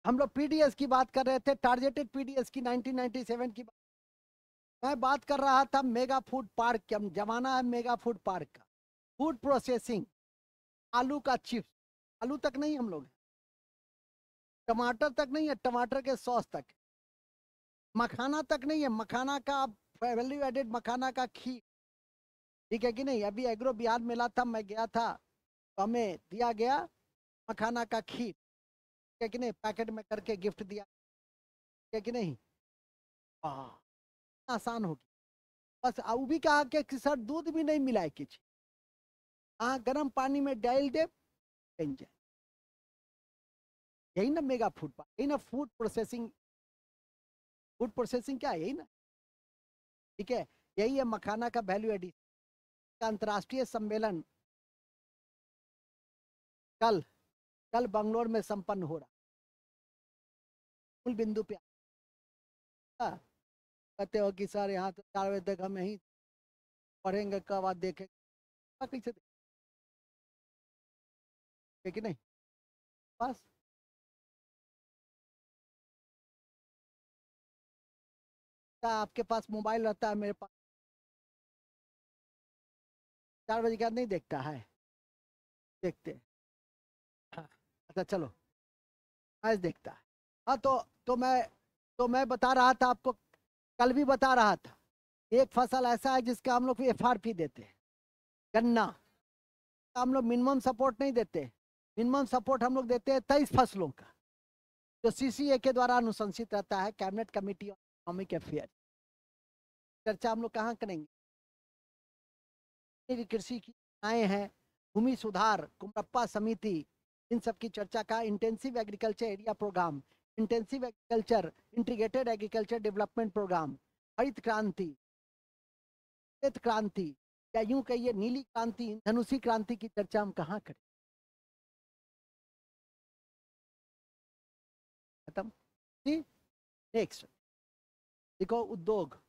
हम लोग पीडीएस की बात कर रहे थे, टारगेटेड पीडीएस की, 1997 की बात। मैं बात कर रहा था मेगा फूड पार्क का, जमाना है मेगा फूड पार्क का। फूड प्रोसेसिंग, आलू का चिप्स, आलू तक नहीं हम लोग, टमाटर तक नहीं है, टमाटर के सॉस तक, मखाना तक नहीं है, मखाना का वैल्यू एडेड मखाना का खीर। ठीक है कि नहीं? अभी एग्रो बिहार मेला था, मैं गया था, तो हमें दिया गया मखाना का खीर। ठीक है कि नहीं? पैकेट में करके गिफ्ट दिया। ठीक है कि नहीं? हाँ, आसान हो गया। बस वो भी कहा कि सर दूध भी नहीं मिला है किसी। हाँ, गर्म पानी में डाल दे, बन जाए। यही ना मेगा फूड पार्क, यही ना फूड प्रोसेसिंग। फूड प्रोसेसिंग क्या है? यही ना। ठीक है, यही है मखाना का वैल्यू एडिशन का अंतर्राष्ट्रीय सम्मेलन कल कल बंगलोर में संपन्न हो रहा। मूल बिंदु पे कहते हो कि सर यहाँ तो 4 बजे तक हम यहीं पढ़ेंगे, कब आज देखेंगे, कैसे देखें? नहीं, बस आपके पास मोबाइल रहता है, मेरे पास 4 बजे का नहीं देखता है, देखते हैं। हाँ, अच्छा चलो, मैच देखता है। हाँ, तो मैं बता रहा था आपको, कल भी बता रहा था, एक फसल ऐसा है जिसका हम लोग FRP देते हैं, गन्ना हम लोग मिनिमम सपोर्ट नहीं देते। मिनिमम सपोर्ट हम लोग देते हैं 23 फसलों का, जो CCA के द्वारा अनुशंसित रहता है, cabinet committee on economic affair. चर्चा हम लोग कहाँ करेंगे? कृषि की योजनाएं हैं, भूमि सुधार, कुमरप्पा समिति, इन सब की चर्चा का intensive agriculture area programme, intensive agriculture integrated agriculture development programme, हरित क्रांति, श्वेत क्रांति, या यूं कहिए नीली क्रांति, धनुषी क्रांति की चर्चा हम कहाँ करें? खत्म। नेक्स्ट देखो, उद्योग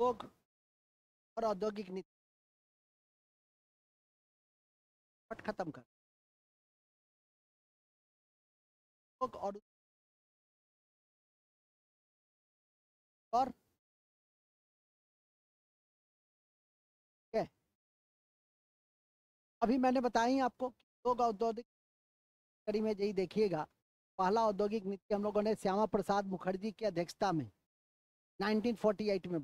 उद्योग और औद्योगिक नीति खत्म कर। और क्या अभी मैंने बताई आपको, उद्योग औद्योगिक कड़ी में यही देखिएगा। पहला औद्योगिक नीति हम लोगों ने श्यामा प्रसाद मुखर्जी की अध्यक्षता में 1948 में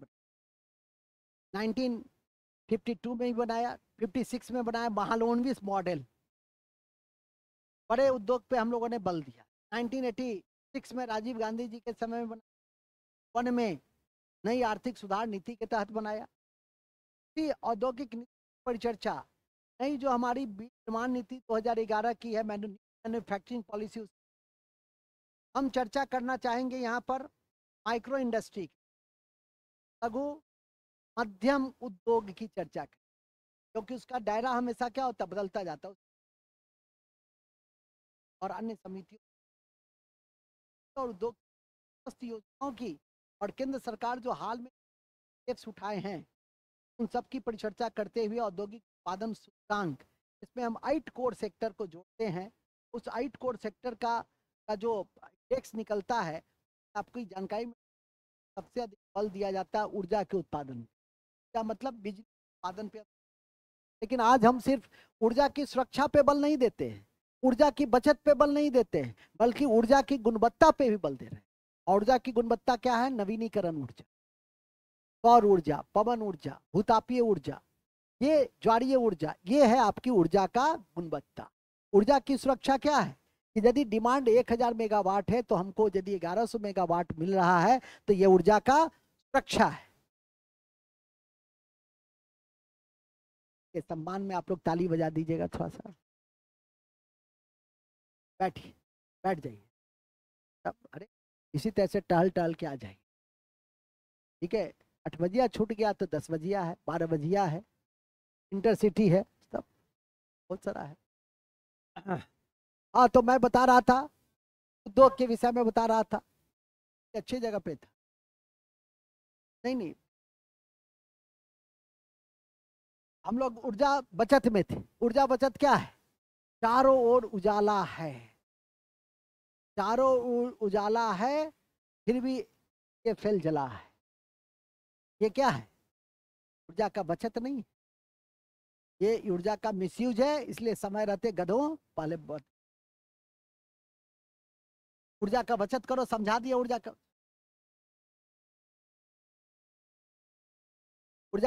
1952 में ही बनाया, 56 में बनाया महालनोबिस मॉडल। बड़े उद्योग पे हम लोगों ने बल दिया। 1986 में राजीव गांधी जी के समय में बना, 1 में नई आर्थिक सुधार नीति के तहत बनाया। औद्योगिक नीति परिचर्चा, नई जो हमारी विनिर्माण नीति 2011 की है, मैन्युफैक्चरिंग पॉलिसी, हम चर्चा करना चाहेंगे यहाँ पर माइक्रो इंडस्ट्री, लघु मध्यम उद्योग की चर्चा करें, क्योंकि उसका दायरा हमेशा क्या होता, बदलता जाता है। और अन्य समितियों और उद्योग योजनाओं की, और केंद्र सरकार जो हाल में स्टेप्स उठाए हैं, उन सब की परिचर्चा करते हुए औद्योगिक उत्पादन सूचकांक, इसमें हम 8 कोर सेक्टर को जोड़ते हैं। उस 8 कोर सेक्टर का जो इंडेक्स निकलता है, आपकी जानकारी में सबसे अधिक बल दिया जाता है ऊर्जा के उत्पादन, क्या मतलब बिजली उत्पादन पे। लेकिन आज हम सिर्फ ऊर्जा की सुरक्षा पे बल नहीं देते हैं, ऊर्जा की बचत पे बल नहीं देते हैं, बल्कि ऊर्जा की गुणवत्ता पे भी बल दे रहे हैं। ऊर्जा की गुणवत्ता क्या है? नवीनीकरण ऊर्जा, सौर ऊर्जा, पवन ऊर्जा, भूतापीय ऊर्जा, ये ज्वारीय ऊर्जा, ये है आपकी ऊर्जा का गुणवत्ता। ऊर्जा की सुरक्षा क्या है कि यदि डिमांड 1000 मेगावाट है तो हमको यदि 1100 मेगावाट मिल रहा है तो ये ऊर्जा का सुरक्षा है। के सम्मान में आप लोग ताली बजा दीजिएगा थोड़ा सा। बैठिए, बैठ जाइए तब। अरे इसी तरह से टहल टहल के आ जाइए, ठीक है। 8 बजिया छूट गया तो 10 बजिया है, 12 बजिया है, इंटरसिटी है, सब बहुत सारा है। हाँ, तो मैं बता रहा था, उद्योग के विषय में बता रहा था, अच्छी जगह पे था। नहीं नहीं, हम लोग ऊर्जा बचत में थे। ऊर्जा बचत क्या है? चारों ओर उजाला है, चारों ओर उजाला है, फिर भी ये फैल जला है। ये क्या है? ऊर्जा का बचत नहीं, ये ऊर्जा का मिसयूज है। इसलिए समय रहते गधों पहले ऊर्जा का बचत करो, समझा दिया। ऊर्जा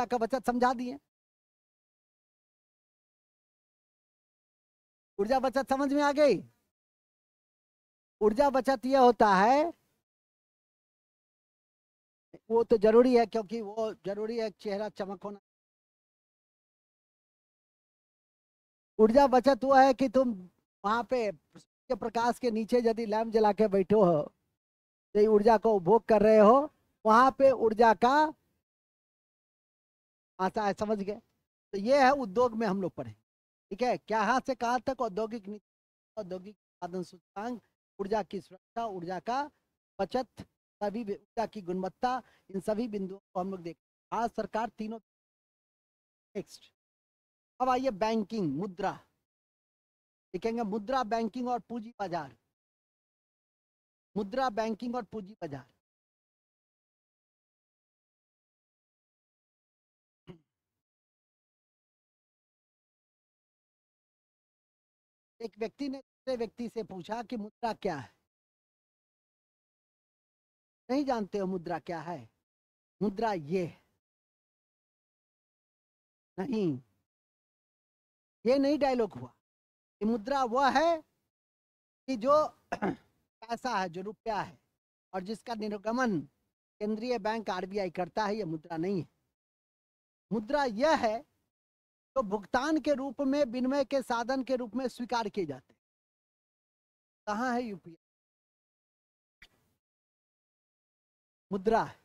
का बचत समझा दिए। ऊर्जा बचत समझ में आ गई? ऊर्जा बचत ये होता है, वो तो जरूरी है, क्योंकि वो जरूरी है, चेहरा चमक होना। ऊर्जा बचत वो है कि तुम वहां पे सूर्य प्रकाश के नीचे यदि लैंप जला के बैठे हो, तो ऊर्जा को उपभोग कर रहे हो, वहां पे ऊर्जा का आता है। समझ गए? तो ये है उद्योग में हम लोग पढ़े, ठीक है। क्या यहाँ से कहाँ तक? औद्योगिक नीति, औद्योगिक उत्पादन सूचकांक, ऊर्जा की सुरक्षा, ऊर्जा का बचत, सभी ऊर्जा की गुणवत्ता, इन सभी बिंदुओं को हम लोग देख। आज सरकार तीनों। नेक्स्ट, अब आइए बैंकिंग, मुद्रा, लिखेंगे मुद्रा, बैंकिंग और पूंजी बाजार। मुद्रा, बैंकिंग और पूंजी बाजार। एक व्यक्ति ने दूसरे व्यक्ति से पूछा कि मुद्रा क्या है? नहीं जानते हो मुद्रा क्या है? मुद्रा ये है। नहीं, ये नहीं डायलॉग हुआ। ये मुद्रा वह है कि जो पैसा है, जो रुपया है, और जिसका निर्गमन केंद्रीय बैंक आरबीआई करता है, ये मुद्रा नहीं है। मुद्रा यह है जो भुगतान के रूप में, विनिमय के साधन के रूप में स्वीकार किए जाते हैं। कहाँ है यूपीआई? मुद्रा है।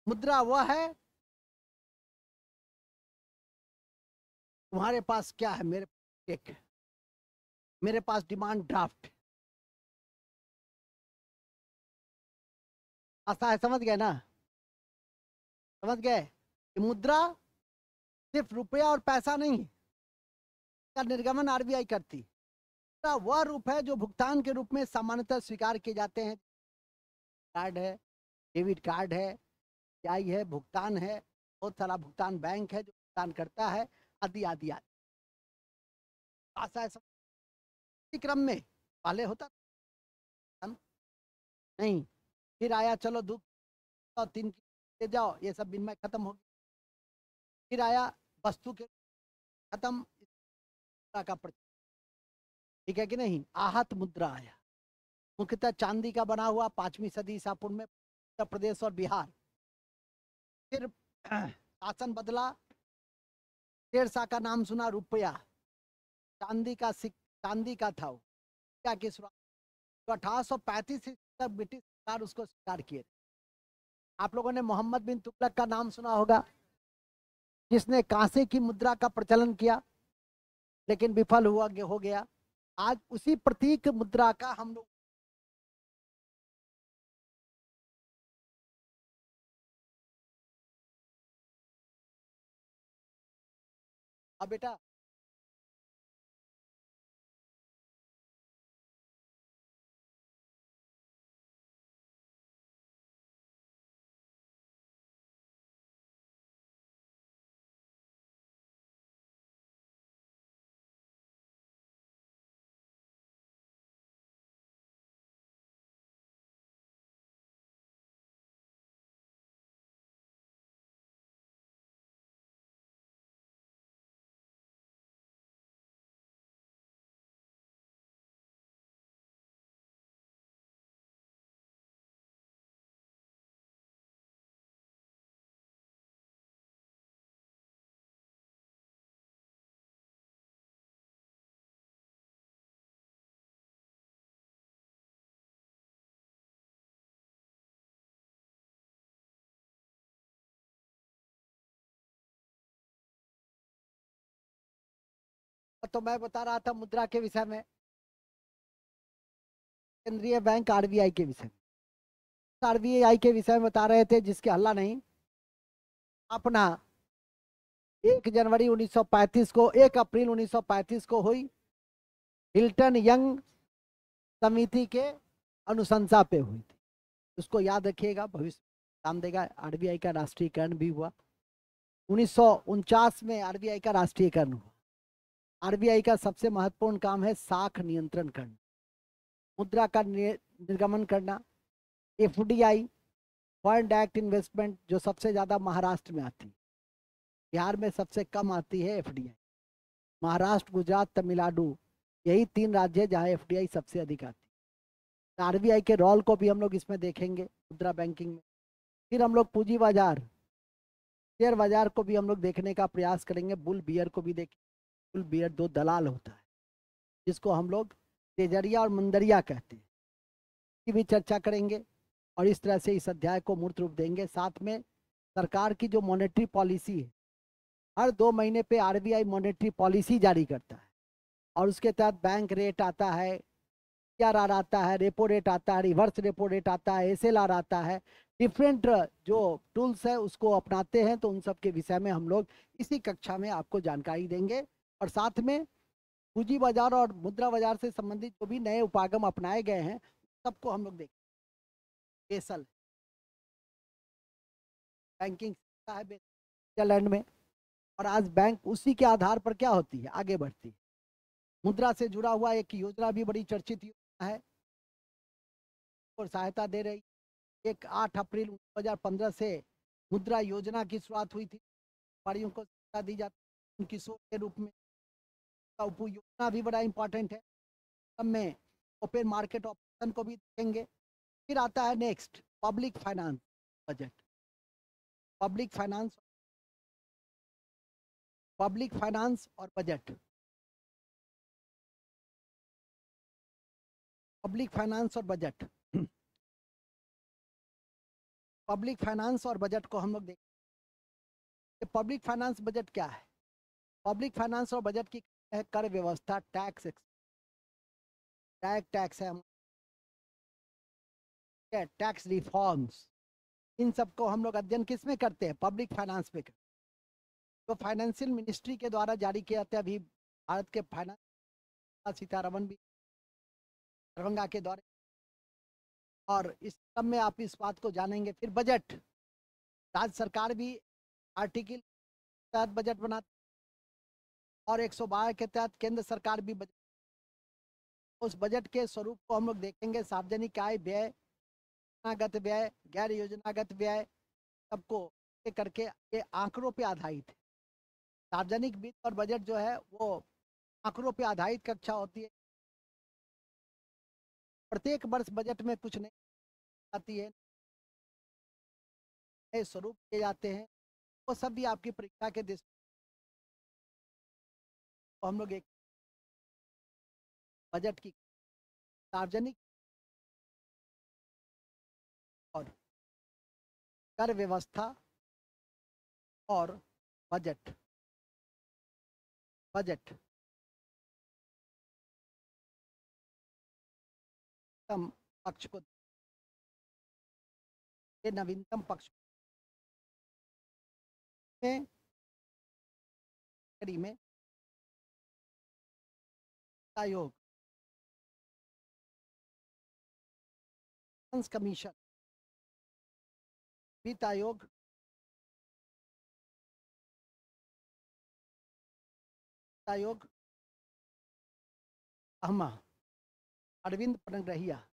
मुद्रा वह है, तुम्हारे पास क्या है, मेरे एक है। मेरे पास डिमांड ड्राफ्ट है। आशा है, समझ गए ना? समझ गए कि मुद्रा सिर्फ रुपया और पैसा नहीं है, का निर्गमन आरबीआई करती है। मुद्रा वह रूप है जो भुगतान के रूप में सामान्यतः स्वीकार किए जाते हैं। कार्ड है, डेबिट कार्ड है, आई है, भुगतान है, बहुत सारा भुगतान बैंक है जो भुगतान करता है, आदि आदि आदि। आशा है इसी क्रम में पहले होता था नहीं, फिर आया चलो दूध और 3 ले जाओ, ये सब विनिमय खत्म हो गया। फिर आया वस्तु के खत्म, का ठीक है कि नहीं? आहत मुद्रा आया, मुख्यतः चांदी का बना हुआ, 5वीं सदी ईसा पूर्व में उत्तर प्रदेश और बिहार। फिर शासन बदला, शेरशाह का नाम सुना, रुपया, चांदी का चांदी का था वो, क्या की शुरुआत तो 1835 तक ब्रिटिश सरकार उसको स्वीकार किए। आप लोगों ने मोहम्मद बिन तुगलक का नाम सुना होगा, जिसने कांसे की मुद्रा का प्रचलन किया, लेकिन विफल हुआ हो गया। आज उसी प्रतीक मुद्रा का हम लोग बेटा तो मैं बता रहा था मुद्रा के विषय में, केंद्रीय बैंक आरबीआई के विषय में। आरबीआई के विषय में बता रहे थे, जिसके हल्ला नहीं अपना 1 जनवरी 1935 को, 1 अप्रैल 1935 को हुई, हिल्टन यंग समिति के अनुशंसा पे हुई थी। उसको याद रखिएगा, भविष्य काम देगा। आरबीआई का राष्ट्रीयकरण भी हुआ 1949 में। आरबीआई का राष्ट्रीयकरण हुआ। आरबीआई का सबसे महत्वपूर्ण काम है साख नियंत्रण करना, मुद्रा का निर्गमन करना। एफडीआई, फॉरेन डायरेक्ट इन्वेस्टमेंट, जो सबसे ज्यादा महाराष्ट्र में आती है, बिहार में सबसे कम आती है एफडीआई। महाराष्ट्र, गुजरात, तमिलनाडु, यही 3 राज्य है जहाँ एफडीआई सबसे अधिक आती है। आरबीआई के रोल को भी हम लोग इसमें देखेंगे, मुद्रा बैंकिंग में। फिर हम लोग पूंजी बाजार, शेयर बाजार को भी हम लोग देखने का प्रयास करेंगे। बुल बियर को भी देखेंगे। बुल बियर 2 दलाल होता है, जिसको हम लोग तेजरिया और मंदरिया कहते हैं, की भी चर्चा करेंगे। और इस तरह से इस अध्याय को मूर्त रूप देंगे। साथ में सरकार की जो मॉनेटरी पॉलिसी है, हर 2 महीने पे आरबीआई मॉनेटरी पॉलिसी जारी करता है, और उसके तहत बैंक रेट आता है, सीआरआर आता है, रेपो रेट आता है, रिवर्स रेपो रेट आता है, एसएलआर आता है। डिफरेंट जो टूल्स है उसको अपनाते हैं। तो उन सब के विषय में हम लोग इसी कक्षा में आपको जानकारी देंगे। और साथ में पूंजी बाजार और मुद्रा बाजार से संबंधित जो भी नए उपागम अपनाए गए हैं, सबको हम लोग देखेंगे। बेसल बैंकिंग है स्विट्जरलैंड में, और आज बैंक उसी के आधार पर क्या होती है, आगे बढ़ती है। मुद्रा से जुड़ा हुआ एक योजना भी बड़ी चर्चित योजना है, को सहायता दे रही। एक 8 अप्रैल 2015 से मुद्रा योजना की शुरुआत हुई थी। व्यापारियों को सहायता दी जाती है उनकी सोच के रूप में। उप योजना भी बड़ा इंपॉर्टेंट है। सब में ओपन मार्केट ऑपरेशन को भी देखेंगे। फिर आता है next public finance budget. Public finance और बजट। पब्लिक फाइनेंस और बजट। पब्लिक फाइनेंस और बजट को हम लोग देखें। पब्लिक फाइनेंस बजट क्या है? पब्लिक फाइनेंस और बजट की है कर व्यवस्था, टैक्स है, टैक्स रिफॉर्म्स। इन सबको हम लोग अध्ययन किस में करते हैं? पब्लिक फाइनेंस में। तो फाइनेंशियल मिनिस्ट्री के द्वारा जारी किए जाते हैं। अभी भारत के फाइनेंस सीतारमण भी दरभंगा के दौरे, और इस सब में आप इस बात को जानेंगे। फिर बजट, राज्य सरकार भी आर्टिकल तहत बजट बनाती, और 112 के तहत केंद्र सरकार भी बजट। उस बजट के स्वरूप को हम लोग देखेंगे। सार्वजनिक आय, व्यय, योजनागत व्यय, गैर योजनागत व्यय, सबको करके ये आंकड़ों पे आधारित है। सार्वजनिक वित्त और बजट जो है वो आंकड़ों पे आधारित कक्षा होती है। प्रत्येक वर्ष बजट में कुछ नहीं आती है, नए स्वरूप किए जाते हैं। वो सब भी आपकी परीक्षा के दृष्टि तो हम लोग एक बजट की सार्वजनिक और कर व्यवस्था और बजट तम पक्ष को, ये नवीनतम पक्ष में आयोग, कमीशन, वित्त आयोग, अहमा, अरविंद पनगृहिया,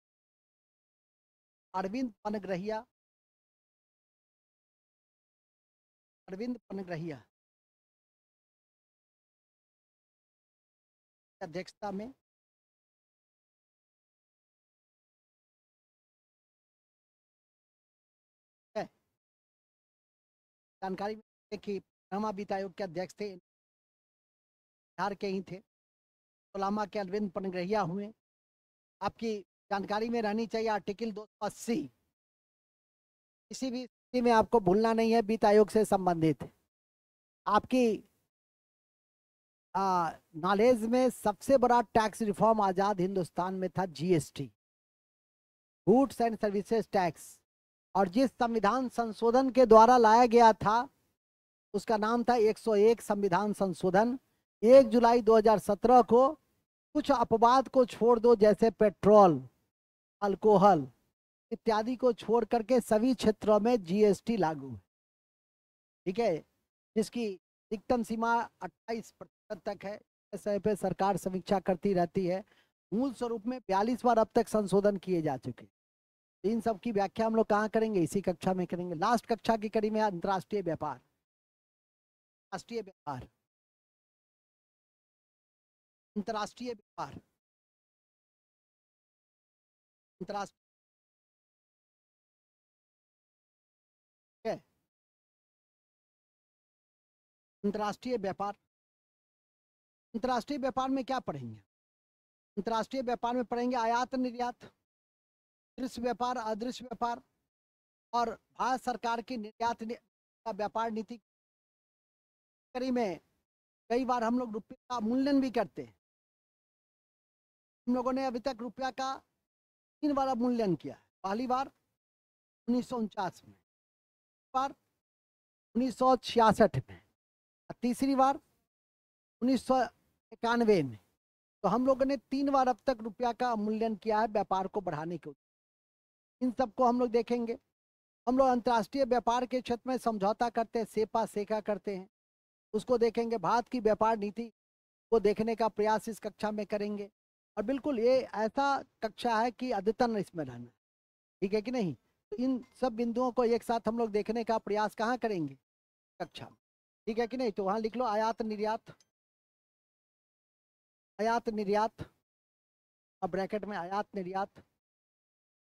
अध्यक्षता में है। जानकारी में कि पनामा वित्त आयोग के अध्यक्ष थे, बिहार के ही थे, कोलामा के अरविंद पनगृहिया हुए। आपकी जानकारी में रहनी चाहिए आर्टिकल 280, किसी भी स्थिति में आपको भूलना नहीं है, वित्त आयोग से संबंधित। आपकी नॉलेज में सबसे बड़ा टैक्स रिफॉर्म आजाद हिंदुस्तान में था GST, goods and services tax. और जिस संविधान संशोधन के द्वारा लाया गया था उसका नाम था 101 संविधान संशोधन। 1 जुलाई 2017 को कुछ अपवाद को छोड़ दो, जैसे पेट्रोल, अल्कोहल इत्यादि को छोड़ करके सभी क्षेत्रों में जीएसटी लागू है। ठीक है, जिसकी अधिकतम सीमा 28% तक है। समय पे सरकार समीक्षा करती रहती है। मूल स्वरूप में 42 बार अब तक संशोधन किए जा चुके। इन सब की व्याख्या हम लोग कहाँ करेंगे? इसी कक्षा में करेंगे। लास्ट कक्षा की कड़ी में अंतर्राष्ट्रीय व्यापार, अंतर्राष्ट्रीय व्यापार, अंतर्राष्ट्रीय व्यापार, अंतर्राष्ट्रीय व्यापार। अंतर्राष्ट्रीय व्यापार में क्या पढ़ेंगे? अंतर्राष्ट्रीय व्यापार में पढ़ेंगे आयात निर्यात, दृश्य व्यापार, अदृश्य व्यापार, और भारत सरकार की निर्यात का व्यापार नीति कड़ी में कई बार हम लोग रुपये का मूल्यांकन भी करते हैं। हम लोगों ने अभी तक रुपया का 3 बार मूल्यांकन किया। पहली बार 1949 में, बार 1966 में, तीसरी बार 1991 में। तो हम लोगों ने 3 बार अब तक रुपया का मूल्यांकन किया है व्यापार को बढ़ाने के। इन सबको हम लोग देखेंगे। हम लोग अंतर्राष्ट्रीय व्यापार के क्षेत्र में समझौता करते हैं, सेपा सेका करते हैं, उसको देखेंगे। भारत की व्यापार नीति को देखने का प्रयास इस कक्षा में करेंगे। और बिल्कुल ये ऐसा कक्षा है कि अद्यतन इसमें रहना। ठीक है कि नहीं। तो इन सब बिंदुओं को एक साथ हम लोग देखने का प्रयास कहाँ करेंगे, कक्षा में। ठीक है कि नहीं। तो वहाँ लिख लो आयात निर्यात, आयात निर्यात, अब ब्रैकेट में आयात निर्यात,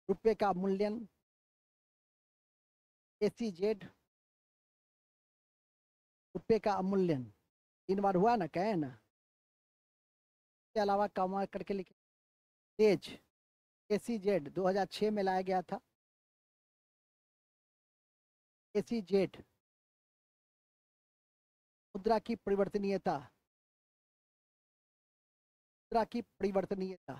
रुपये का मूल्यन, ACZ, रुपये का अमूल्यन। 3 बार हुआ ना, कहे ना। इसके अलावा कमा करके लिखे तेज, ACZ 2006 में लाया गया था। ACZ मुद्रा की परिवर्तनीयता, मुद्रा की परिवर्तनीयता,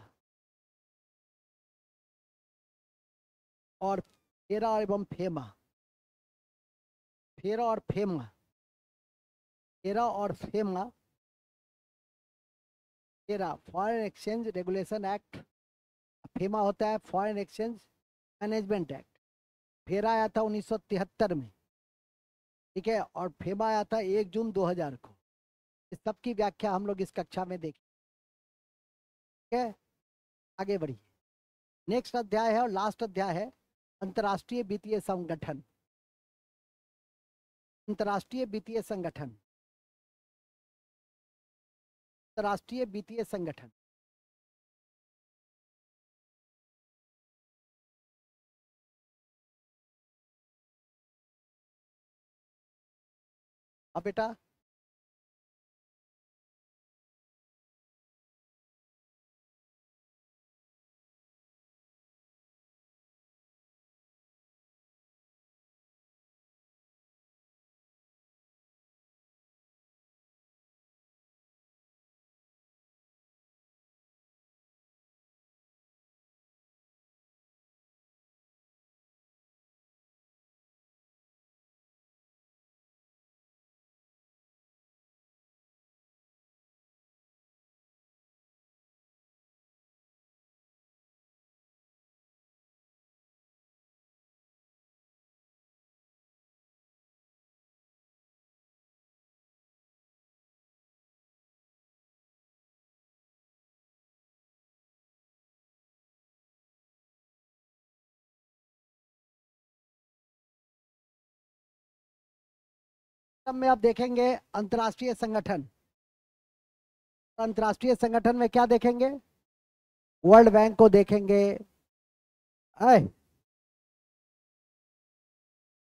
और फेरा एवं फेमा, फेरा और फेमा, फेरा और फेमा, फेरा foreign exchange regulation act, FEMA होता है फॉरेन एक्सचेंज मैनेजमेंट एक्ट। फेरा आया था 1973 में, ठीक है, और फेमा आया था 1 जून 2000 को। इस सब की व्याख्या हम लोग इस कक्षा में देखें। ठीक है, आगे बढ़िए। नेक्स्ट अध्याय है और लास्ट अध्याय है अंतर्राष्ट्रीय वित्तीय संगठन। अंतर्राष्ट्रीय वित्तीय संगठन, अंतर्राष्ट्रीय वित्तीय संगठन। अब बेटा सब में आप देखेंगे अंतर्राष्ट्रीय संगठन। अंतर्राष्ट्रीय संगठन में क्या देखेंगे, वर्ल्ड बैंक को देखेंगे। आए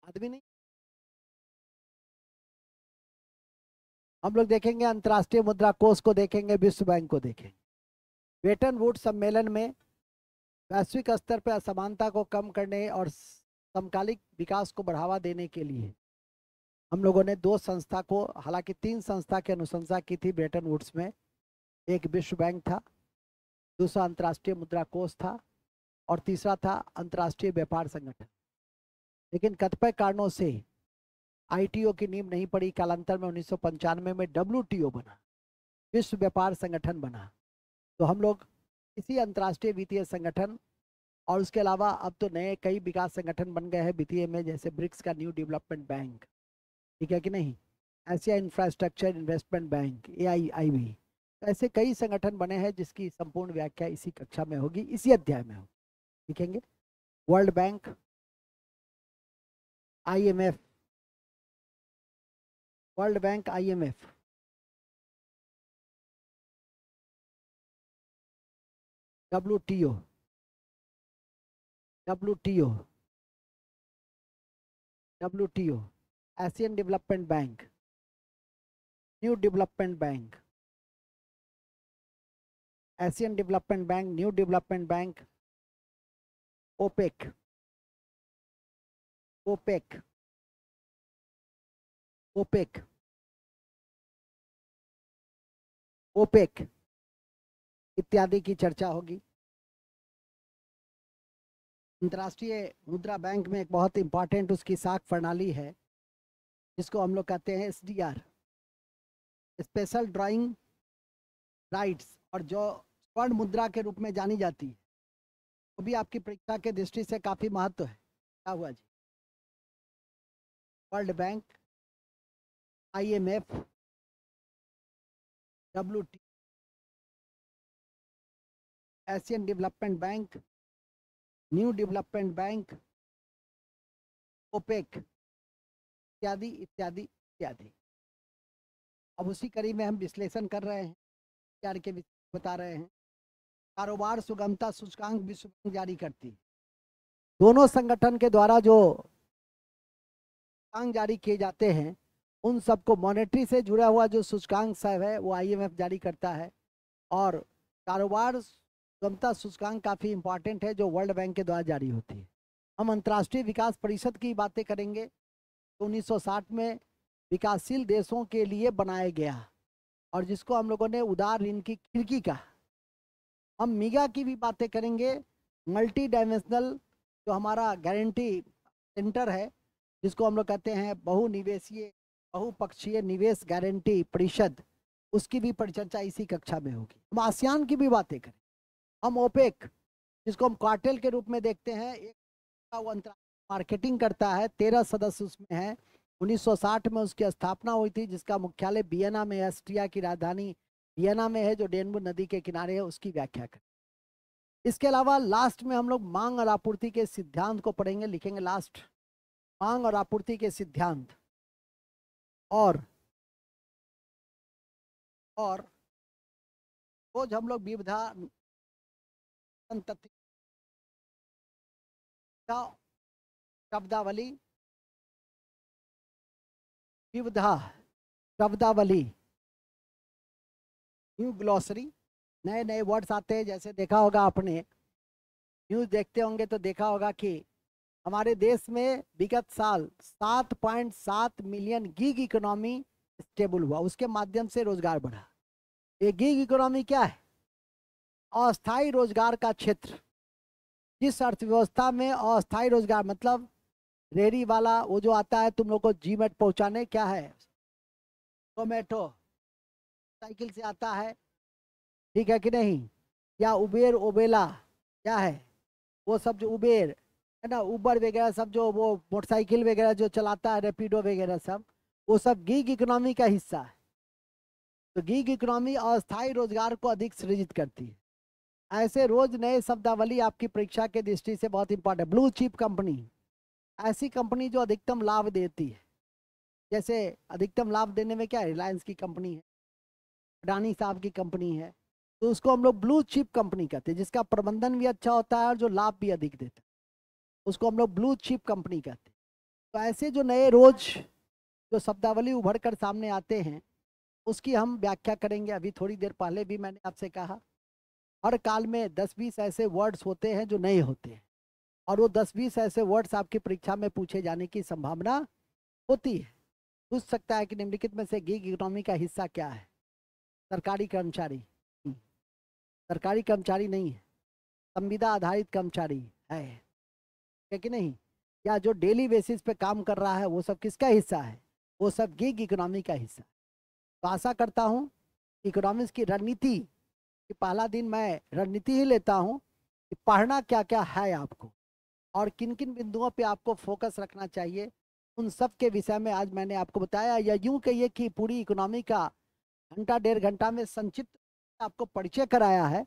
आदमी नहीं, हम लोग देखेंगे अंतर्राष्ट्रीय मुद्रा कोष को देखेंगे, विश्व बैंक को देखेंगे। ब्रेटन वुड्स सम्मेलन में वैश्विक स्तर पर असमानता को कम करने और समकालिक विकास को बढ़ावा देने के लिए हम लोगों ने 2 संस्था को, हालांकि 3 संस्था की अनुशंसा की थी ब्रेटन वुड्स में। एक विश्व बैंक था, दूसरा अंतर्राष्ट्रीय मुद्रा कोष था, और तीसरा था अंतर्राष्ट्रीय व्यापार संगठन। लेकिन कतिपय कारणों से ITO की नींव नहीं पड़ी। कालांतर में 1995 में WTO बना, विश्व व्यापार संगठन बना। तो हम लोग इसी अंतर्राष्ट्रीय वित्तीय संगठन, और उसके अलावा अब तो नए कई विकास संगठन बन गए हैं वित्तीय में, जैसे ब्रिक्स का न्यू डेवलपमेंट बैंक, ठीक है कि नहीं, Asia infrastructure investment bank AIIB। ऐसे कई संगठन बने हैं जिसकी संपूर्ण व्याख्या इसी कक्षा में होगी, इसी अध्याय में होगी, लिखेंगे। World bank, IMF, world bank, IMF, WTO, WTO, WTO, Asian development bank, new development bank, Asian development bank, new development bank, OPEC, OPEC, OPEC, OPEC इत्यादि की चर्चा होगी। अंतर्राष्ट्रीय मुद्रा बैंक में एक बहुत इंपॉर्टेंट उसकी साख प्रणाली है जिसको हम लोग कहते हैं SDR, स्पेशल ड्राइंग राइट्स, और जो स्वर्ण मुद्रा के रूप में जानी जाती है, वो भी आपकी परीक्षा के दृष्टि से काफी महत्व है। क्या हुआ जी, world bank, IMF, WTO, Asian development bank, new development bank, OPEC इत्यादि इत्यादि इत्यादि। अब उसी कड़ी में हम विश्लेषण कर रहे हैं, यार के बता रहे हैं। कारोबार सुगमता सूचकांक विश्व बैंक जारी करती है। दोनों संगठन के द्वारा जो सूचकांक जारी किए जाते हैं उन सबको मॉनेटरी से जुड़ा हुआ जो सूचकांक सब है वो IMF जारी करता है, और कारोबार सुगमता सूचकांक काफ़ी इंपॉर्टेंट है जो वर्ल्ड बैंक के द्वारा जारी होती है। हम अंतर्राष्ट्रीय विकास परिषद की बातें करेंगे तो 1960 में विकासशील देशों के लिए बनाया गया, और जिसको हम लोगों ने उदार ऋण की खिड़की कहा। हम मीगा की भी बातें करेंगे, मल्टी डायमेंशनल जो हमारा गारंटी सेंटर है, जिसको हम लोग कहते हैं बहुनिवेशीय बहुपक्षीय निवेश गारंटी परिषद, उसकी भी परिचर्चा इसी कक्षा में होगी। हम आसियान की भी बातें करें। हम ओपेक, जिसको हम कार्टेल के रूप में देखते हैं, एक वो मार्केटिंग करता है, 13 सदस्य उसमें है। 1960 में उसकी स्थापना हुई थी, जिसका मुख्यालय वियना में, ऑस्ट्रिया की राजधानी वियना में है, जो डेनबू नदी के किनारे है। उसकी व्याख्या करें। इसके अलावा लास्ट में हम लोग मांग और आपूर्ति के सिद्धांत को पढ़ेंगे, लिखेंगे लास्ट, मांग और आपूर्ति के सिद्धांत। और रोज हम लोग विविधा तथ्य शब्दावली, विविधा शब्दावली, न्यू ग्लॉसरी, नए नए वर्ड्स आते हैं। जैसे देखा होगा आपने, न्यूज़ देखते होंगे तो देखा होगा कि हमारे देश में विगत साल 7.7 मिलियन गिग इकोनॉमी स्टेबल हुआ, उसके माध्यम से रोजगार बढ़ा। ये गिग इकोनॉमी क्या है? अस्थायी रोजगार का क्षेत्र। जिस अर्थव्यवस्था में अस्थायी रोजगार मतलब रेहड़ी वाला वो जो आता है तुम लोग को जीमेट पहुंचाने, क्या है, टोमेटो साइकिल से आता है, ठीक है कि नहीं, या उबेर ओबेला क्या है, वो सब जो उबेर है ना, उबर वगैरह सब जो वो मोटरसाइकिल वगैरह जो चलाता है, रैपिडो वगैरह सब, वो सब गिग इकोनॉमी का हिस्सा है। तो गिग इकोनॉमी अस्थायी रोजगार को अधिक सृजित करती है। ऐसे रोज नए शब्दावली आपकी परीक्षा के दृष्टि से बहुत इंपॉर्टेंट। ब्लू चिप कंपनी, ऐसी कंपनी जो अधिकतम लाभ देती है। जैसे अधिकतम लाभ देने में क्या है, रिलायंस की कंपनी है, अडानी साहब की कंपनी है, तो उसको हम लोग ब्लू चिप कंपनी कहते हैं, जिसका प्रबंधन भी अच्छा होता है और जो लाभ भी अधिक देता है, उसको हम लोग ब्लू चिप कंपनी कहते हैं। तो ऐसे जो नए रोज जो शब्दावली उभर कर सामने आते हैं उसकी हम व्याख्या करेंगे। अभी थोड़ी देर पहले भी मैंने आपसे कहा, हर काल में 10-20 ऐसे वर्ड्स होते हैं जो नए होते हैं, और वो 10-20 ऐसे वर्ड्स आपकी परीक्षा में पूछे जाने की संभावना होती है। पूछ सकता है कि निम्नलिखित में से गिग इकोनॉमी का हिस्सा क्या है? सरकारी कर्मचारी, सरकारी कर्मचारी नहीं है, संविदा आधारित कर्मचारी है कि नहीं, या जो डेली बेसिस पे काम कर रहा है वो सब किसका हिस्सा है? वो सब गिग इकोनॉमी का हिस्सा। तो आशा करता हूँ इकोनॉमिक्स की रणनीति कि पहला दिन मैं रणनीति ही लेता हूँ कि पढ़ना क्या क्या है आपको और किन किन बिंदुओं पे आपको फोकस रखना चाहिए, उन सब के विषय में आज मैंने आपको बताया। या यूं कहिए कि पूरी इकोनॉमी का घंटा 1.5 घंटा में संक्षिप्त आपको परिचय कराया है,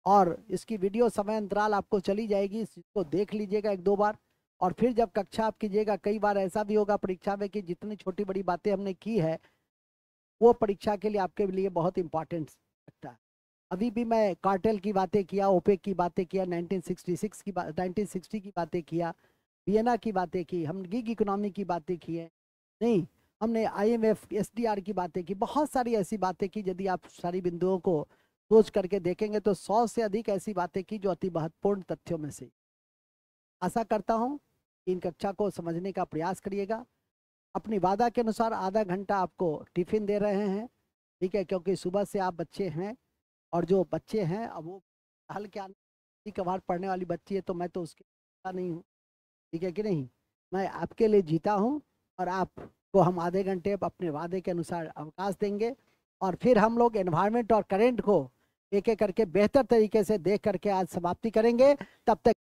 और इसकी वीडियो समय अंतराल आपको चली जाएगी, इसको देख लीजिएगा 1-2 बार। और फिर जब कक्षा आप कीजिएगा, कई बार ऐसा भी होगा परीक्षा में कि जितनी छोटी बड़ी बातें हमने की है वो परीक्षा के लिए आपके लिए बहुत इंपॉर्टेंट लगता है। अभी भी मैं कार्टेल की बातें किया, ओपेक की बातें किया, 1960 की बातें किया, वियना की बातें की, हम गिग इकोनॉमी की बातें की है, नहीं हमने IMF SDR की बातें की, बहुत सारी ऐसी बातें की। यदि आप सारी बिंदुओं को सोच करके देखेंगे तो 100 से अधिक ऐसी बातें की जो अति महत्वपूर्ण तथ्यों में से। आशा करता हूँ इन कक्षा को समझने का प्रयास करिएगा। अपनी वादा के अनुसार आधा घंटा आपको टिफिन दे रहे हैं, ठीक है, क्योंकि सुबह से आप बच्चे हैं, और जो बच्चे हैं अब वो हल के आने कभार पढ़ने वाली बच्ची है, तो मैं तो उसके नहीं हूँ, ठीक है कि नहीं, मैं आपके लिए जीता हूँ, और आपको हम आधे घंटे अपने वादे के अनुसार अवकाश देंगे, और फिर हम लोग एनवायरनमेंट और करंट को एक एक करके बेहतर तरीके से देख करके आज समाप्ति करेंगे। तब तक